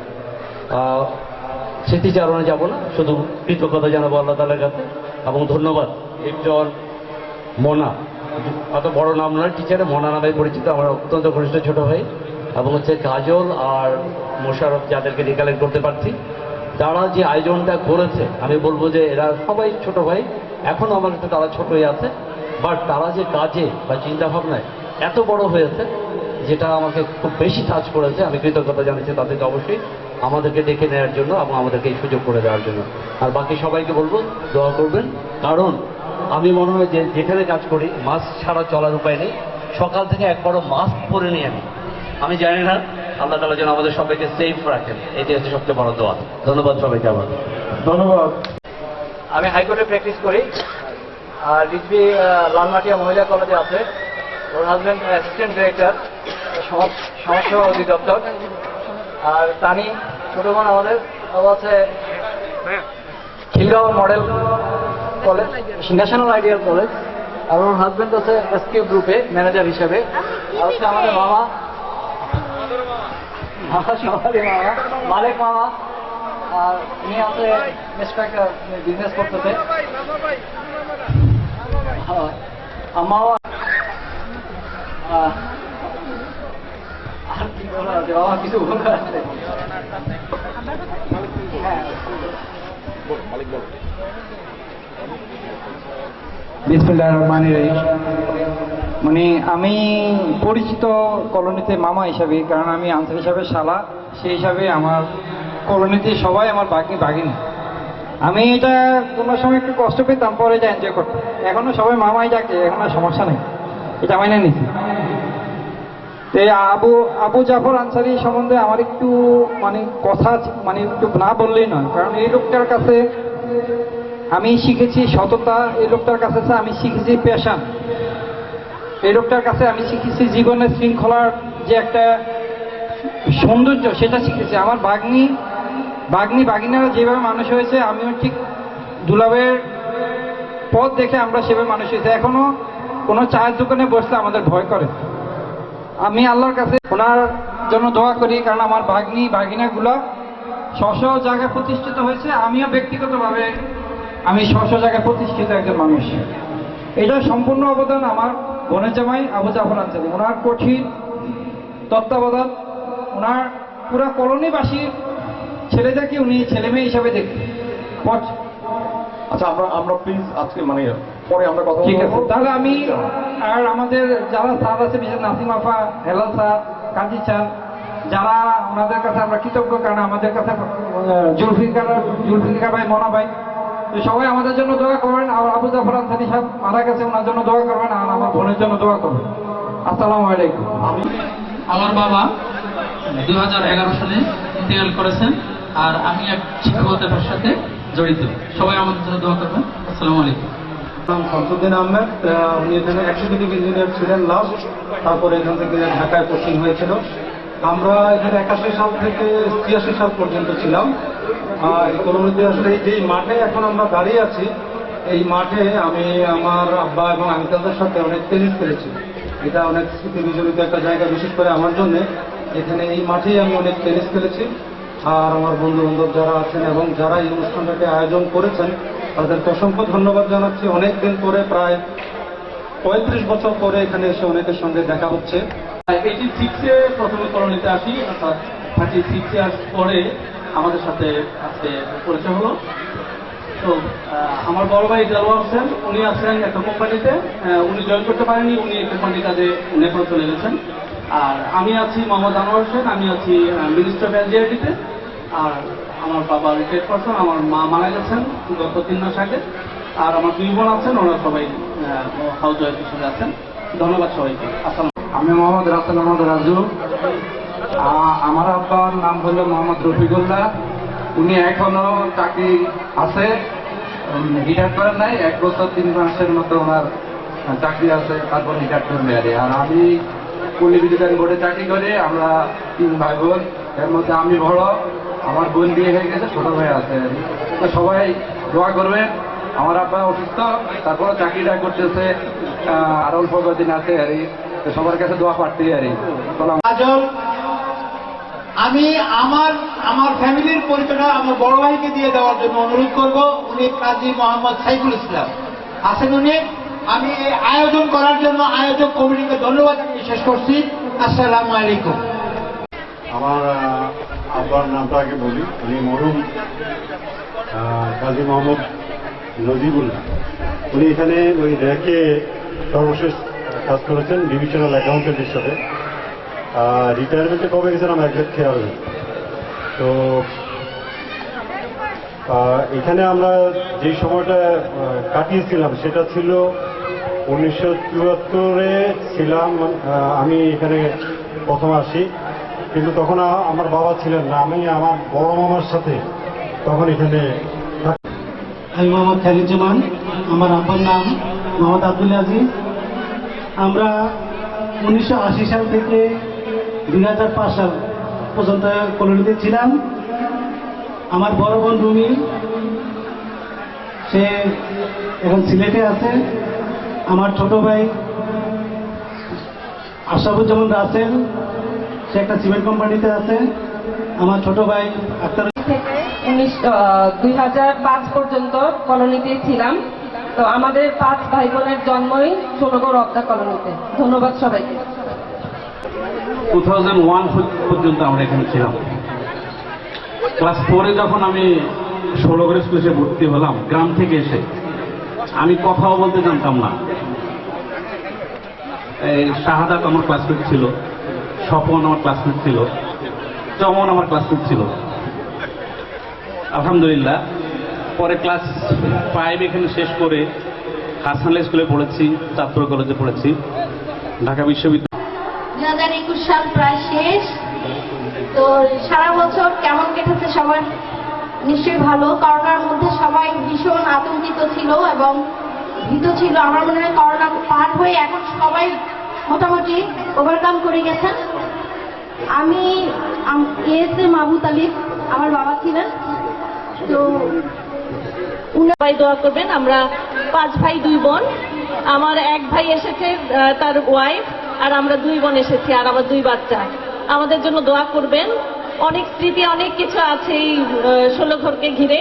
স্মৃতিচারণে যাব না, শুধু কৃতজ্ঞতা জানাবো আল্লাহ তাআলার কাছে। এবং ধন্যবাদ একজন মোনা, অত বড় নাম নয়, টিচারে মোনা নামে পরিচিত, আমার অত্যন্ত ঘনিষ্ঠ ছোট ভাই। এবং হচ্ছে কাজল আর মোশারফ, যাদেরকে রিকালেক্ট করতে পারছি। তারা যে আয়োজনটা করেছে, আমি বলবো যে এরা সবাই ছোট ভাই, এখনও আমার কাছে তারা ছোটই আছে। বাট তারা যে কাজে বা চিন্তাভাবনায় এত বড় হয়েছে, যেটা আমাকে খুব বেশি টাচ করেছে। আমি কৃতজ্ঞতা জানাচ্ছি তাদেরকে অবশ্যই, আমাদেরকে ডেকে নেওয়ার জন্য এবং আমাদেরকে এই সুযোগ করে দেওয়ার জন্য। আর বাকি সবাইকে বলবো দোয়া করবেন, কারণ আমি মনে হয় যে যেখানে কাজ করি মাস্ক ছাড়া চলার উপায় নেই। সকাল থেকে একবারও মাস্ক পরে নিই আমি জানি না, আল্লাহ তাআলা যেন আমাদের সবাইকে সেফ রাখেন, এটি হচ্ছে সবচেয়ে বড় দোয়া। ধন্যবাদ সবাইকে আবার। ধন্যবাদ। আমি হাইকোর্টে প্র্যাকটিস করি, আর রিজভি লালমাটিয়া মহিলা কলেজে আছে। ওর হাজব্যান্ড অ্যাসিস্ট্যান্ট ডিরেক্টর সমাজসেবা অধিদপ্তর। আর তানি ছোট বোন আমাদের, ও আছে Khilgaon model college, national ideal college. আর ওর হাজব্যান্ড আছে এসকিউ গ্রুপে ম্যানেজার হিসেবে। আর হচ্ছে আমাদের মামা, সবারই মামা, মালিক মামা। আর উনি আছে বেশ কয়েকটা বিজনেস করতেছে। আমাও আর কি বলা আছে বাবা, কিছু বলা আছে। বিসমিল্লাহির রহমানির রহিম। মানে আমি পরিচিত কলোনিতে মামা হিসাবে, কারণ আমি আনসার হিসাবে শালা, সেই হিসাবে আমার কলোনিতে সবাই আমার বাগিনী। আমি এটা কোনো সময় একটু কষ্ট পেতাম, পরে যা এনজয় করতাম। এখনো সবাই মামাই ডাকে, এখন আর সমস্যা নেই, এটা মাইনে নিচ্ছি। আবু জাফর আনসারী সম্বন্ধে আমার একটু কথা একটু না বললেই নয়, কারণ এই লোকটার কাছে আমি শিখেছি সততা, এই লোকটার কাছে আমি শিখেছি প্যাশন, এই লোকটার কাছে আমি শিখেছি জীবনের শৃঙ্খলার যে একটা সৌন্দর্য সেটা শিখেছি। আমার ভাগ্নিরা যেভাবে মানুষ হয়েছে আমিও ঠিক দুলাভের পথ দেখে আমরা সেভাবে মানুষ হয়েছে। এখনো কোনো চায়ের দোকানে বসলে আমাদের ভয় করে। আমি আল্লাহর কাছে ওনার জন্য দোয়া করি, কারণ আমার ভাগিনাগুলা স্ব জায়গায় প্রতিষ্ঠিত হয়েছে, আমিও ব্যক্তিগতভাবে আমি স্ব জায়গায় প্রতিষ্ঠিত একজন মানুষ। এটা সম্পূর্ণ অবদান আমার বোনের জামাই আবু জাফর আনসারী। ওনার কঠিন তত্ত্বাবধান, ওনার পুরা কলোনিবাসীর ছেলেদেরকে উনি ছেলে মেয়ে হিসাবে দেখেন। আচ্ছা, আমরা প্লিজ আজকে পরে আমরা কথা ঠিক আছে, তাহলে আমি আর আমাদের যারা স্যার আছে, বিশেষ নাসিম আফা, হেলাল স্যার, কাজী স্যার, যারা ওনাদের কাছে আমরা কৃতজ্ঞ, কারণ আমাদের কাছে জুলফিকার ভাই, মনা ভাই, তো সবাই আমাদের জন্য দোয়া করবেন। আর আবু জাফর আনসারী সাহেব মারা গেছে, ওনার জন্য দোয়া করবেন, আর আমার বোনের জন্য দোয়া করবেন। আসসালামু আলাইকুম। আমার বাবা 2011 সালে ইন্তেকাল করেছেন, আর আমি এক শিক্ষকতার সাথে জড়িত। সবাই আমাদের জন্য দোয়া করবেন। আসসালামু আলাইকুম। শামসুদ্দিন আহমেদ, উনি এখানে এক্সিকিউটিভ ইঞ্জিনিয়ার ছিলেন লাস্ট, তারপরে এখান থেকে ঢাকায় পোস্টিং হয়েছিল। আমরা এখানে 81 সাল থেকে 83 সাল পর্যন্ত ছিলাম। এই কলোনিতে আসলে যেই মাঠে এখন আমরা দাঁড়িয়ে আছি, এই মাঠে আমি আমার আব্বা এবং আঙ্কেলদের সাথে অনেক টেনিস খেলেছি। এটা অনেক স্মৃতি বিজড়িত একটা জায়গা, বিশেষ করে আমার জন্য। এখানে এই মাঠেই আমি অনেক টেনিস খেলেছি। আর আমার বন্ধু বান্ধব যারা আছেন এবং যারা এই অনুষ্ঠানটাকে আয়োজন করেছেন, তাদেরকে অসংখ্য ধন্যবাদ জানাচ্ছি। অনেক দিন পরে, প্রায় 35 বছর পরে এখানে এসে অনেকের সঙ্গে দেখা হচ্ছে। 86-এ প্রথমে কলোনিতে আসি, অর্থাৎ 36-এ আসার পরে আমাদের সাথে আজকে পরিচয় হলো। তো আমার বড় ভাই দেলোয়ার হোসেন, উনি আছেন একটা কোম্পানিতে, উনি জয়েন করতে পারেননি, উনি কোম্পানির কাজে নেপাল চলে গেছেন। আর আমি আছি মোহাম্মদ আনোয়ার হোসেন, আমি আছি মিনিস্টার অফ এনজিআরটিতে। আর আমার বাবা রিটায়ার্ড পারসন, আমার মা মারা গেছেন গত 3 মাস আগে। আর আমার 2 বোন আছেন, ওরা সবাই হাউস ওয়াইফ হিসেবে আছেন। ধন্যবাদ সবাইকে। আসসালাম। আমি মোহাম্মদ রাসেল আহমদ রাজু। আমার আব্বার নাম হলো মোহাম্মদ রফিকুল্লাহ। উনি এখনো চাকরি আছে, রিটায়ার করেন নাই, 1 বছর 3 মাসের মতো ওনার চাকরি আছে, তারপর রিটায়ার করবে। আর আমি পল্লী বিদ্যুৎ বোর্ডে চাকরি করি। আমরা 3 ভাই বোন, এর মধ্যে আমি বড়, আমার বোন বিয়ে হয়ে গেছে, ছোট ভাই আছে। তো সবাই দোয়া করবেন। আমার আব্বা অসুস্থ, তারপরে চাকরিটা করতেছে, আর অল্প কদিন আছে। আর সবার কাছে দোয়া পাঠতেই। আমি আমার ফ্যামিলির পরিচয়টা আমার বড় ভাইকে দিয়ে দেওয়ার জন্য অনুরোধ করব। উনি কাজী মোহাম্মদ সাইফুল ইসলাম আছেন। উনি, আমি এই আয়োজন করার জন্য আয়োজক কমিটিকে ধন্যবাদ জানিয়ে শেষ করছি। আসসালামু আলাইকুম। আমার আব্বার নামটা আগে বলি। উনি মরহুম কাজী মোহাম্মদ নজিবুল্লাহ। উনি এখানে ওই র্যাকে সর্বশেষ কাজ করেছেন ডিভিশনাল অ্যাকাউন্টেন্ট হিসাবে। রিটায়ারমেন্টে কবে গেছেন আমার একদম খেয়াল নেই। তো এখানে আমরা যে সময়টা কাটিয়েছিলাম সেটা ছিল 1974-এ ছিলাম আমি এখানে প্রথম আসি, কিন্তু তখন আমার বাবা ছিলেন না, আমি আমার বড় মামার সাথে তখন এখানে। আমি মোহাম্মদ খালিজুমান, আমার আব্বার নাম মোহাম্মদ আব্দুল আজিজ। আমরা 1980 সাল থেকে 2005 সাল পর্যন্ত কলোনিতে ছিলাম। আমার বড় বোন রুমি, সে এখন সিলেটে আছে। আমার ছোট ভাই আশরাফুজ্জামান রাসেল, সে একটা সিমেন্ট কোম্পানিতে আছে। আমার ছোট ভাই আক্তার। 2005 পর্যন্ত কলোনিতে ছিলাম। তো আমাদের 5 ভাই বোনের জন্মই ষোলগড় অবদা কলোনিতে। ধন্যবাদ সবাইকে। 2001 পর্যন্ত আমরা এখানে ছিলাম। ক্লাস 4-এ যখন আমি ষোলগড় স্কুলে ভর্তি হলাম, গ্রাম থেকে এসে আমি কথাও বলতে জানতাম না। এই শাহাদাত আমার ক্লাসমেট ছিল, স্বপন আমার ক্লাসমেট ছিল, চমন আমার ক্লাসমেট ছিল। আলহামদুলিল্লাহ পরে ক্লাস 5 এখানে শেষ করে হাসান স্কুলে পড়েছি, চাঁদপুর কলেজে পড়েছি, ঢাকা বিশ্ববিদ্যালয়। 2021 সাল প্রায় শেষ। তো সারা বছর কেমন কেটেছে সবার নিশ্চয়ই ভালো। করোনার মধ্যে সবাই ভীষণ আতঙ্কিত ছিল এবং ভীত ছিল। আমার মনে হয় করোনা পার হয়ে এখন সবাই মোটামুটি ওভারকাম করে গেছেন। আমি এএসএম আবু তালিব আমার বাবা ছিলেন। তো সবাই দোয়া করবেন। আমরা 5 ভাই 2 বোন। আমার এক ভাই এসেছে, তার ওয়াইফ, আর আমরা 2 বোন এসেছি, আর আমার 2 বাচ্চা। আমাদের জন্য দোয়া করবেন। অনেক স্মৃতি, অনেক কিছু আছে এই 16 ঘরকে ঘিরে।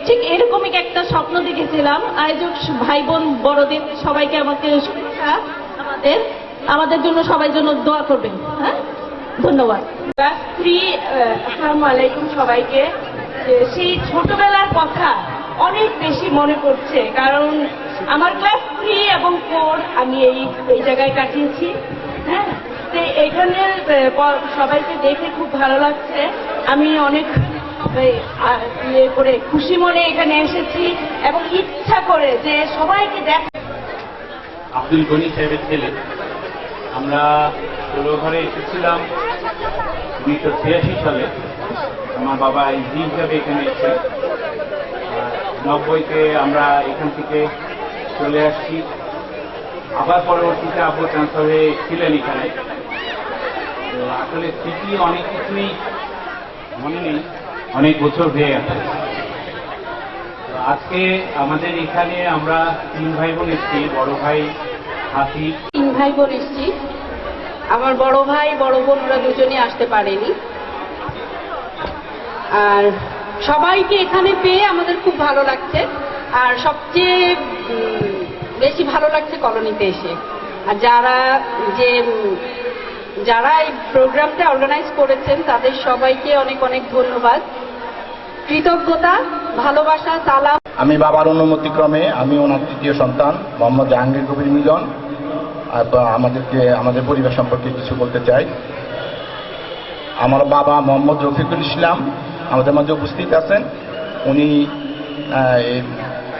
ঠিক এরকমই একটা স্বপ্ন দেখেছিলাম। আয়োজক ভাই বোন বড়দের সবাইকে আমাকে শুভেচ্ছা। আমাদের জন্য সবাই জন্য দোয়া করবেন। হ্যাঁ, ধন্যবাদ। ক্লাস 3, আসসালামু আলাইকুম সবাইকে। সেই ছোটবেলার কথা অনেক বেশি মনে পড়ছে, কারণ আমার ক্লাস 3 এবং 4 আমি এই জায়গায় কাটিয়েছি। হ্যাঁ, তো এখানে সবাইকে দেখে খুব ভালো লাগছে। আমি অনেক ইয়ে করে খুশি মনে এখানে এসেছি এবং ইচ্ছা করে যে সবাইকে দেখা। আব্দুল গনি সাহেবের ছেলে। আমরা 16 ঘরে এসেছিলাম 1983 সালে। আমার বাবা ইজি হিসাবে এখানে এসে 90-তে আমরা এখান থেকে চলে আসছি। আবার পরবর্তীতে আব্বু ট্রান্সফার হয়ে ছিলেন এখানে। তো আসলে স্মৃতি অনেক কিছুই মনে নেই, অনেক বছর হয়ে গেছে। আজকে আমাদের এখানে আমরা 3 ভাই বোন এসেছি। বড় ভাই হাসিব। 3 ভাই বোন এসেছি। আমার বড় ভাই বড় বোন ওরা দুজনে আসতে পারেনি। আর সবাইকে এখানে পেয়ে আমাদের খুব ভালো লাগছে। আর সবচেয়ে বেশি ভালো লাগছে কলোনিতে এসে। আর যারা এই প্রোগ্রামটা অর্গানাইজ করেছেন তাদের সবাইকে অনেক অনেক ধন্যবাদ, কৃতজ্ঞতা, ভালোবাসা, সালাম। আমি বাবার অনুমতিক্রমে আমি ওনার তৃতীয় সন্তান মোহাম্মদ জাহাঙ্গীর কবির মিলন আমাদের পরিবার সম্পর্কে কিছু বলতে চাই। আমার বাবা মোহাম্মদ রফিকুল ইসলাম আমাদের মাঝে উপস্থিত আছেন। উনি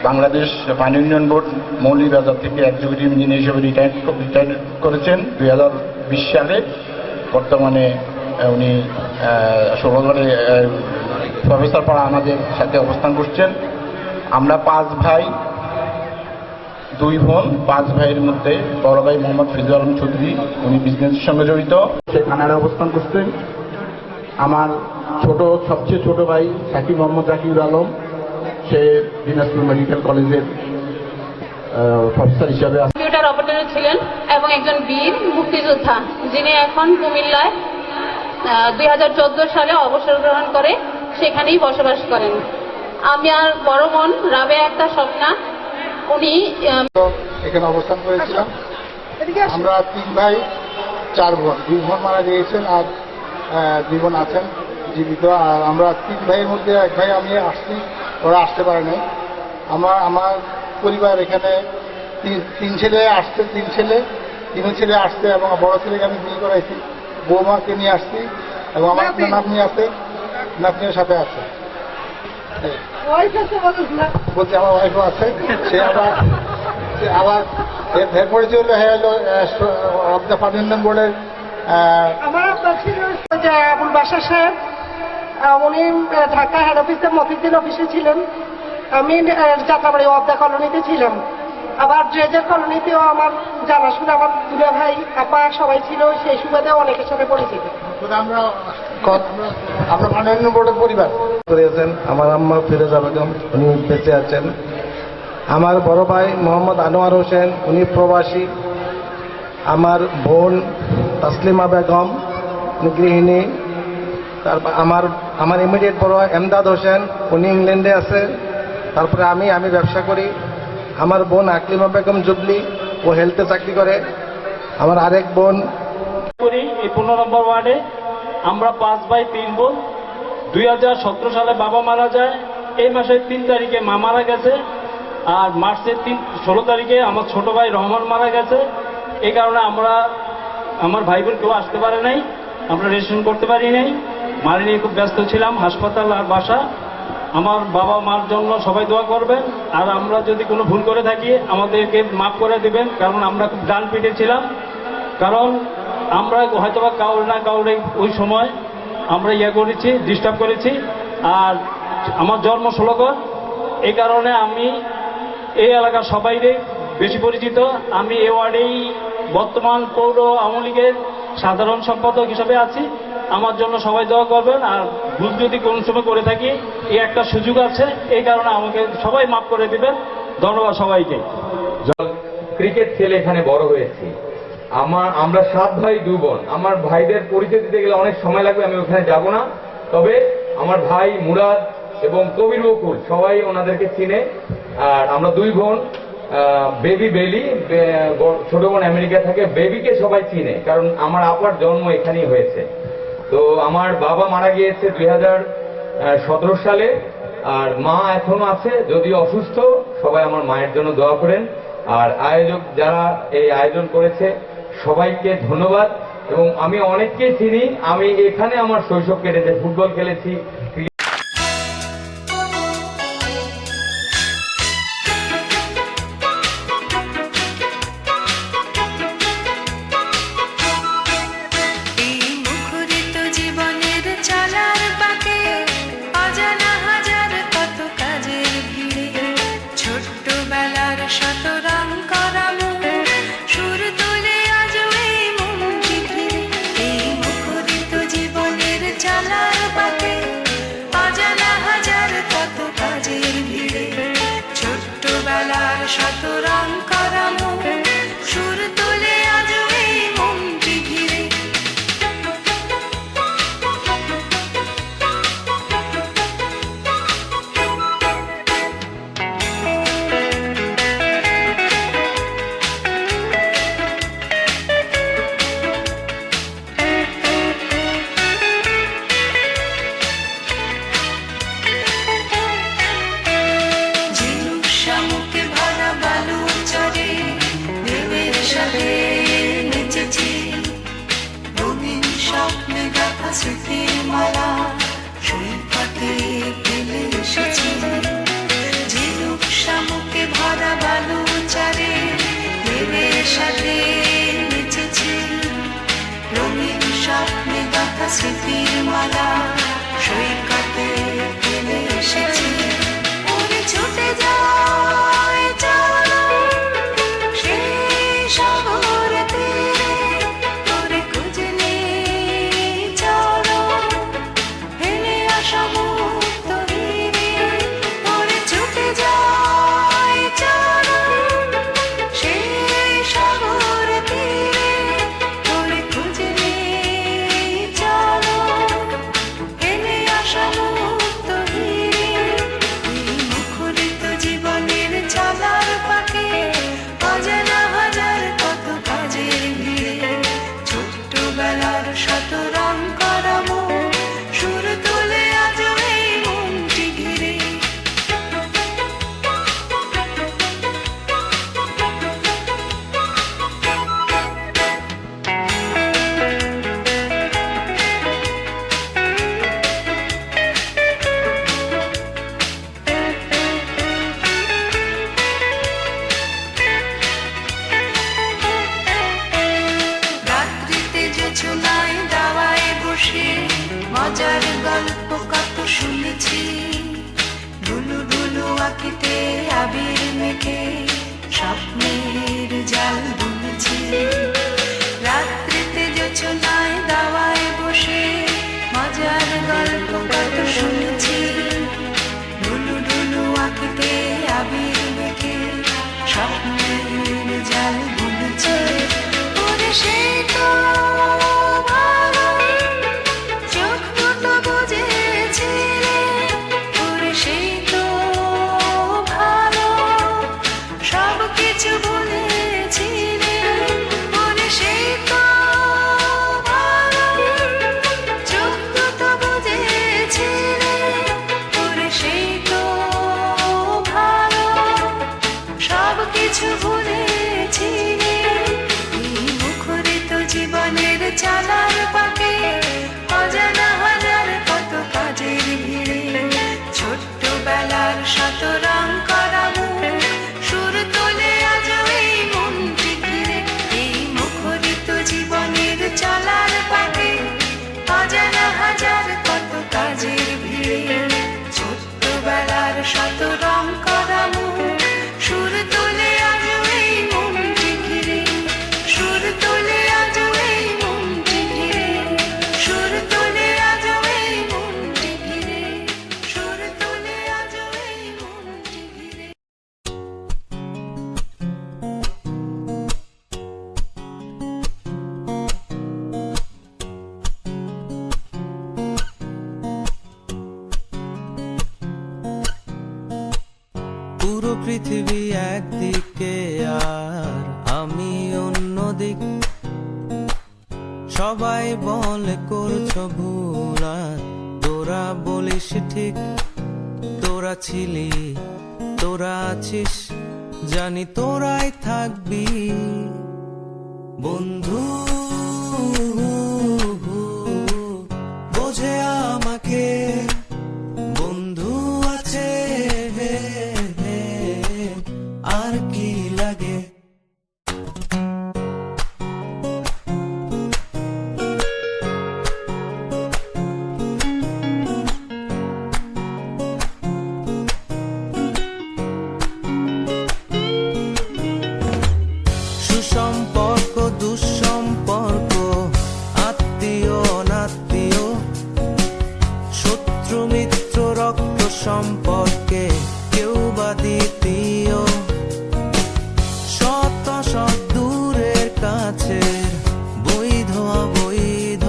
বাংলাদেশ পানি উন্নয়ন বোর্ড মৌলভীবাজার থেকে এক্সিকিউটিভ ইঞ্জিনিয়ার হিসেবে রিটায়ার করেছেন 2020 সালে। বর্তমানে উনি 16 ঘরে প্রফেসর পড়া আমাদের সাথে অবস্থান করছেন। আমরা 5 ভাই 2 বোন। 5 ভাইয়ের মধ্যে বড় ভাই মোহাম্মদ ফিজুল আলম চৌধুরী, উনি বিজনেসের সঙ্গে জড়িত, সে কানাডায় অবস্থান করছেন। আমার সবচেয়ে ছোট ভাই সাকিব মোহাম্মদ জাকির আলম, সে দিনাজপুর মেডিকেল কলেজের প্রফেসর হিসাবে কম্পিউটার অপারেটর ছিলেন এবং একজন বীর মুক্তিযোদ্ধা, যিনি এখন কুমিল্লায় 2014 সালে অবসর গ্রহণ করে সেখানেই বসবাস করেন। আমি আর বড় বোন রাবেয়া আক্তার স্বপ্না, উনি এখানে অবস্থান করেছিলাম। আমরা 3 ভাই 4 বোন। 2 বোন মারা গিয়েছেন আর 2 বোন আছেন জীবিত। আর আমরা 3 ভাইয়ের মধ্যে 1 ভাই আমি আসছি, ওরা আসতে পারে নাই। আমার পরিবার এখানে 3 ছেলে আসছে, 3 ছেলে আসছে এবং বড় ছেলেকে আমি বিয়ে করাইছি। বৌমাকে নিয়ে আসছি এবং আমার একটা নাতনি আছে, নাতনির সাথে আছে বলছি, আমার ওয়াইফও আছে। সে আবার এর পরিচয় হলো অফ দ্য পানি উন্নয়ন বোর্ডের আমার আপনার ছিল যে আবুল বাশার সাহেব, উনি ঢাকা হেড অফিসে মফিজুল অফিসে ছিলেন। আমি যাত্রাবাড়ি অফ দ্য কলোনিতে ছিলাম। আবার ড্রেজার কলোনিতেও আমার জানাশোনা আমার 2 ভাই আপা সবাই ছিল, সেই সুবাদে অনেকের সাথে পরিচিত। আমরা পানি উন্নয়ন বোর্ডের পরিবার করেছেন। আমার আম্মা ফিরোজা বেগম, উনি বেঁচে আছেন। আমার বড় ভাই মোহাম্মদ আনোয়ার হোসেন, উনি প্রবাসী। আমার বোন তাসলিমা বেগম, উনি গৃহিণী। তারপর আমার ইমিডিয়েট বড় এমদাদ হোসেন, উনি ইংল্যান্ডে আছে। তারপরে আমি ব্যবসা করি। আমার বোন আকলিমা বেগম জুবলি, ও হেলথে চাকরি করে। আমার আরেক বোন করি এই 15 নম্বর ওয়ার্ডে। আমরা 5 ভাই 3 বোন। 2017 সালে বাবা মারা যায়। এই মাসের 3 তারিখে মা মারা গেছে। আর মার্চের 16 তারিখে আমার ছোট ভাই রহমান মারা গেছে। এই কারণে আমার ভাই বোন কেউ আসতে পারে নাই, আমরা রেশন করতে পারি নাই। মারা নিয়ে খুব ব্যস্ত ছিলাম, হাসপাতাল আর বাসা। আমার বাবা মার জন্য সবাই দোয়া করবেন। আর আমরা যদি কোনো ভুল করে থাকি আমাদেরকে মাফ করে দিবেন, কারণ আমরা খুব ডান পিটে ছিলাম। কারণ আমরা হয়তোবা কাউরে না কাউরে ওই সময় আমরা করেছি, ডিস্টার্ব করেছি। আর আমার জন্ম ষোলগড়, এই কারণে আমি এই এলাকার সবাইরে বেশি পরিচিত। আমি এ ওয়ার্ডেই বর্তমান পৌর আওয়ামী লীগের সাধারণ সম্পাদক হিসাবে আছি। আমার জন্য সবাই দোয়া করবেন। আর ভুল যদি কোনো সময় করে থাকি, এই একটা সুযোগ আছে, এই কারণে আমাকে সবাই মাফ করে দিবেন। ধন্যবাদ সবাইকে। ক্রিকেট খেলে এখানে বড় হয়েছি। আমরা 7 ভাই 2 বোন। আমার ভাইদের পরিচয় দিতে গেলে অনেক সময় লাগবে, আমি ওখানে যাব না। তবে আমার ভাই মুরাদ এবং কবির বকুল সবাই ওনাদেরকে চিনে। আর আমরা 2 বোন, বেবি বেলি, ছোট বোন আমেরিকা থাকে। বেবিকে সবাই চিনে, কারণ আমার আপার জন্ম এখানেই হয়েছে। তো আমার বাবা মারা গিয়েছে 2017 সালে, আর মা এখনো আছে, যদিও অসুস্থ। সবাই আমার মায়ের জন্য দোয়া করেন। আর আয়োজক যারা এই আয়োজন করেছে সবাইকে ধন্যবাদ। এবং আমি অনেককেই চিনি, আমি এখানে আমার শৈশব কেটেছে, ফুটবল খেলেছি। স্মৃতির মালা সৈকতে ফেলে এসেছি। উড়ে ছুটে যায় চলো সেই সাগর তীরে, তোরে খুঁজে নিয়ে চলো ফেলে আসা মুক্ত তীরে। উড়ে ছুটে যায় চলো সেই সাগর তীরে, তোরে খুঁজে মজার গল্প কত শুনেছি। ঢুলু ঢুলু আঁকিতে আবির মেখে স্বপ্নের জাল বুনেছি। রাত্রিতে জোছনায় দাওয়ায় বসে মজার গল্প কত শুনেছি। ঢুলু ঢুলু আঁকিতে আবির মেখে স্বপ্নের জাল বুনেছি। ওরে সেই তো সব কিছু বলেছিলে। পৃথিবী একদিকে আর আমি অন্যদিক, সবাই বলে করছো ভুল আর তোরা বলিস ঠিক। তোরা ছিলি, তোরা আছিস, জানি তোরাই থাকবি বন্ধু। বোঝে আমাকে বন্ধু আছে, আর কি লাগে। সুসম্পর্ক দুঃসম্পর্ক, আত্মীয় অনাত্মীয়, শত্রু মিত্র রক্ত সম্পর্কে কেউ বা দ্বিতীয়। শত শত দূরের কাছে, বৈধ অবৈধ,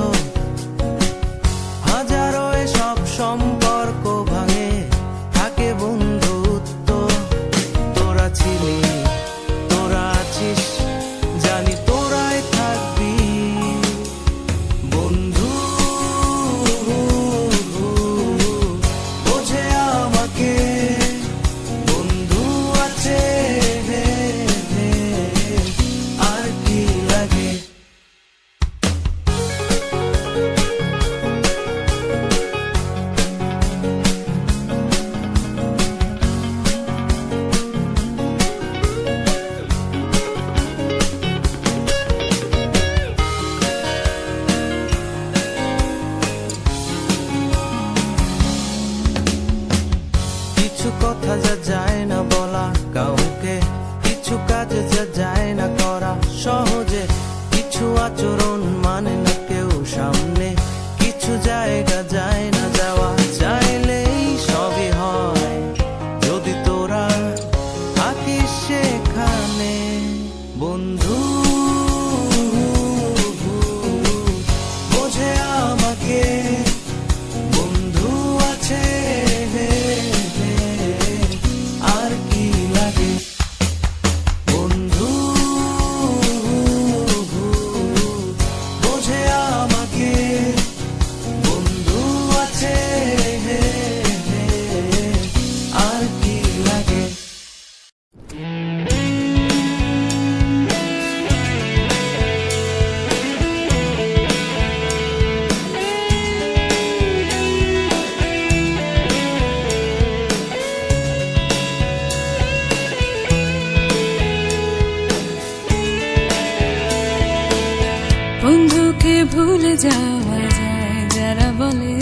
হাজারো সব সম্পর্ক ভাঙে, থাকে বন্ধুত্ব। তোরা ছিলি, তোরা আছিস, জানি তোরাই থাকবি বন্ধু। বোঝে আমাকে বন্ধু আছে, আর কি লাগে। কিছু কথা যা যায় না বলা কাউকে, কিছু কাজ যা যায় না করা সহজে, কিছু আচরণ মানে না কেউ সামনে, কিছু জায়গা যায় না যাওয়া, চাইলেই সবই হয় যদি তোরা থাকিস সেখানে বন্ধু। বোঝে আমাকে বন্ধু আছে, আর কি লাগে বন্ধু। বোঝে আমাকে বন্ধু আছে, আর কি লাগে। বন্ধুকে ভুলে যাওয়া যায় যারা বলে,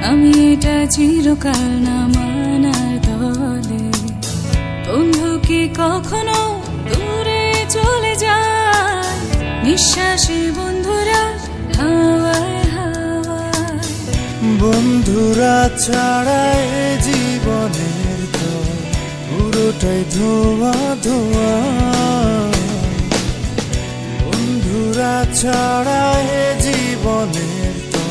আমি এটা চিরকাল না মানার দলে। বন্ধু কি কখনো দূরে চলে যায়, নিঃশ্বাসে বন্ধুরা হাওয়ায় হাওয়ায়। বন্ধুরা ছাড়া এ জীবনের তো পুরোটাই ধোয়া ধোয়া। বন্ধুরা ছাড়া এ জীবনের তো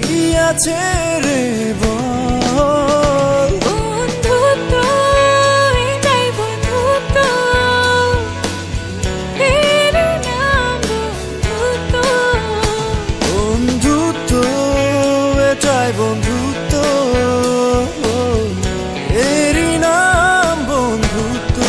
কি আছে রে বল। বন্ধুত্ব এটাই বন্ধুত্ব, এর নাম বন্ধুত্ব। বন্ধুত্ব এটাই বন্ধুত্ব, এরই নাম বন্ধুত্ব।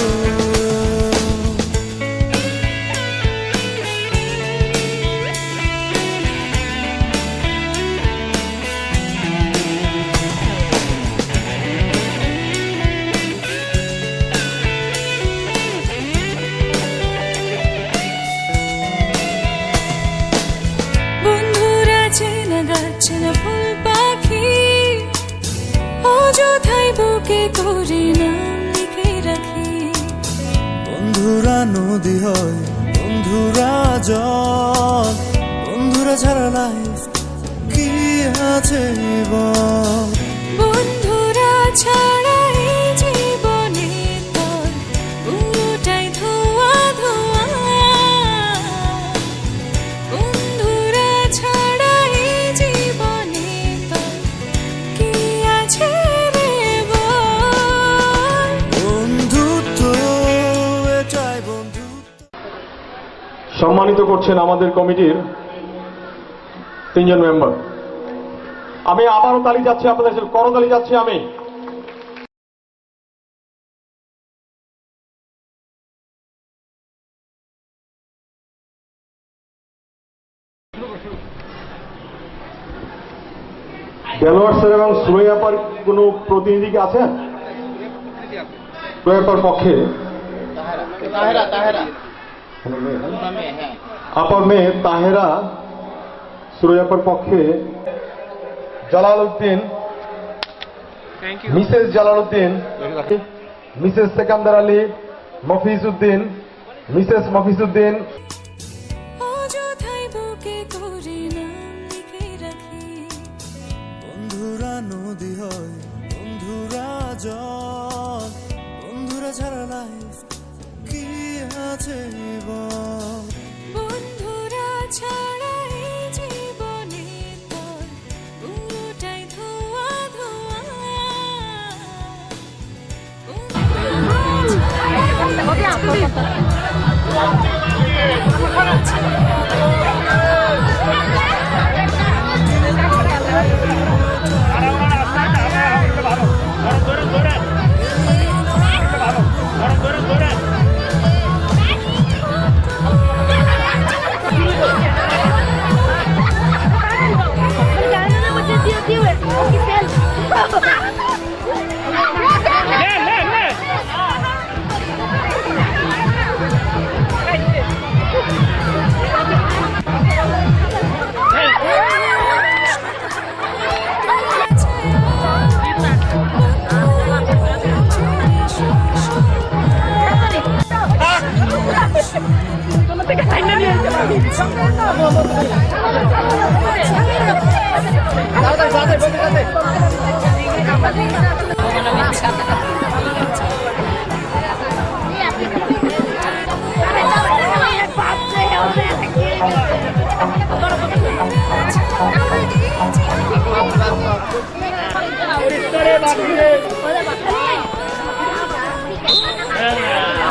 বন্ধুরা চেনা গাছ না ফুল পাখি, অযথাই বুকে করে নাম লিখে রাখি। বন্ধুরা নদী হয়, বন্ধুরা জল, বন্ধুরা ছাড়া লাইফ কি আছে বল। বন্ধুরা ছাড়া এই জীবনে তোর পুরোটাই ধোয়া ধোয়া। বন্ধুরা ছাড়া এই জীবনে তোর কি আছে রে বল। সম্মানিত করছেন আমাদের কমিটির 3 জন মেম্বার। আমি আবারও তালি যাচ্ছি, আপনাদের করতালি যাচ্ছি আমি। দেলোয়ার স্যার এবং সুরাইয়াপার কোনো প্রতিনিধি কি আছেন? সুরাইয়াপার পক্ষে আপার মেয়ে তাহেরা সুরাইয়াপার পক্ষে Jalal Uddin, Mrs Jalal Uddin, Mrs Sekandar Ali, Mofiz Uddin, Mrs Mofiz Uddin. অযথাই বুকে করে নাম লিখে রাখি। বন্ধুরা নদী হয়, বন্ধুরা জল, বন্ধুরা ছাড়া লাইফ কি আছে বল? বন্ধুরা ছাড়া এই জীবনে তোর পুরোটাই ধোয়া ধোয়া।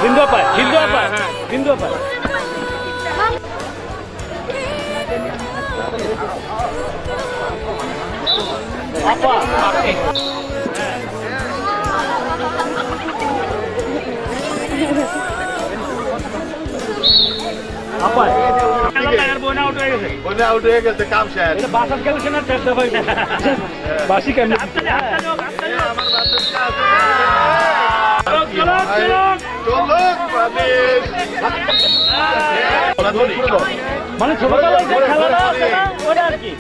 বিন্দু আপা, বিন্দু আপা, বিন্দু আপা। আপা আপা বোন আউট হয়ে গেছে, বোন আউট হয়ে গেছে, কাম শেষ। এটা বাসার খেলছে না, চেষ্টা হয় না বাসি কেমন আমার বাসার মানে ছোটবেলায় যে খেলাটা আছে না ওটা আর কি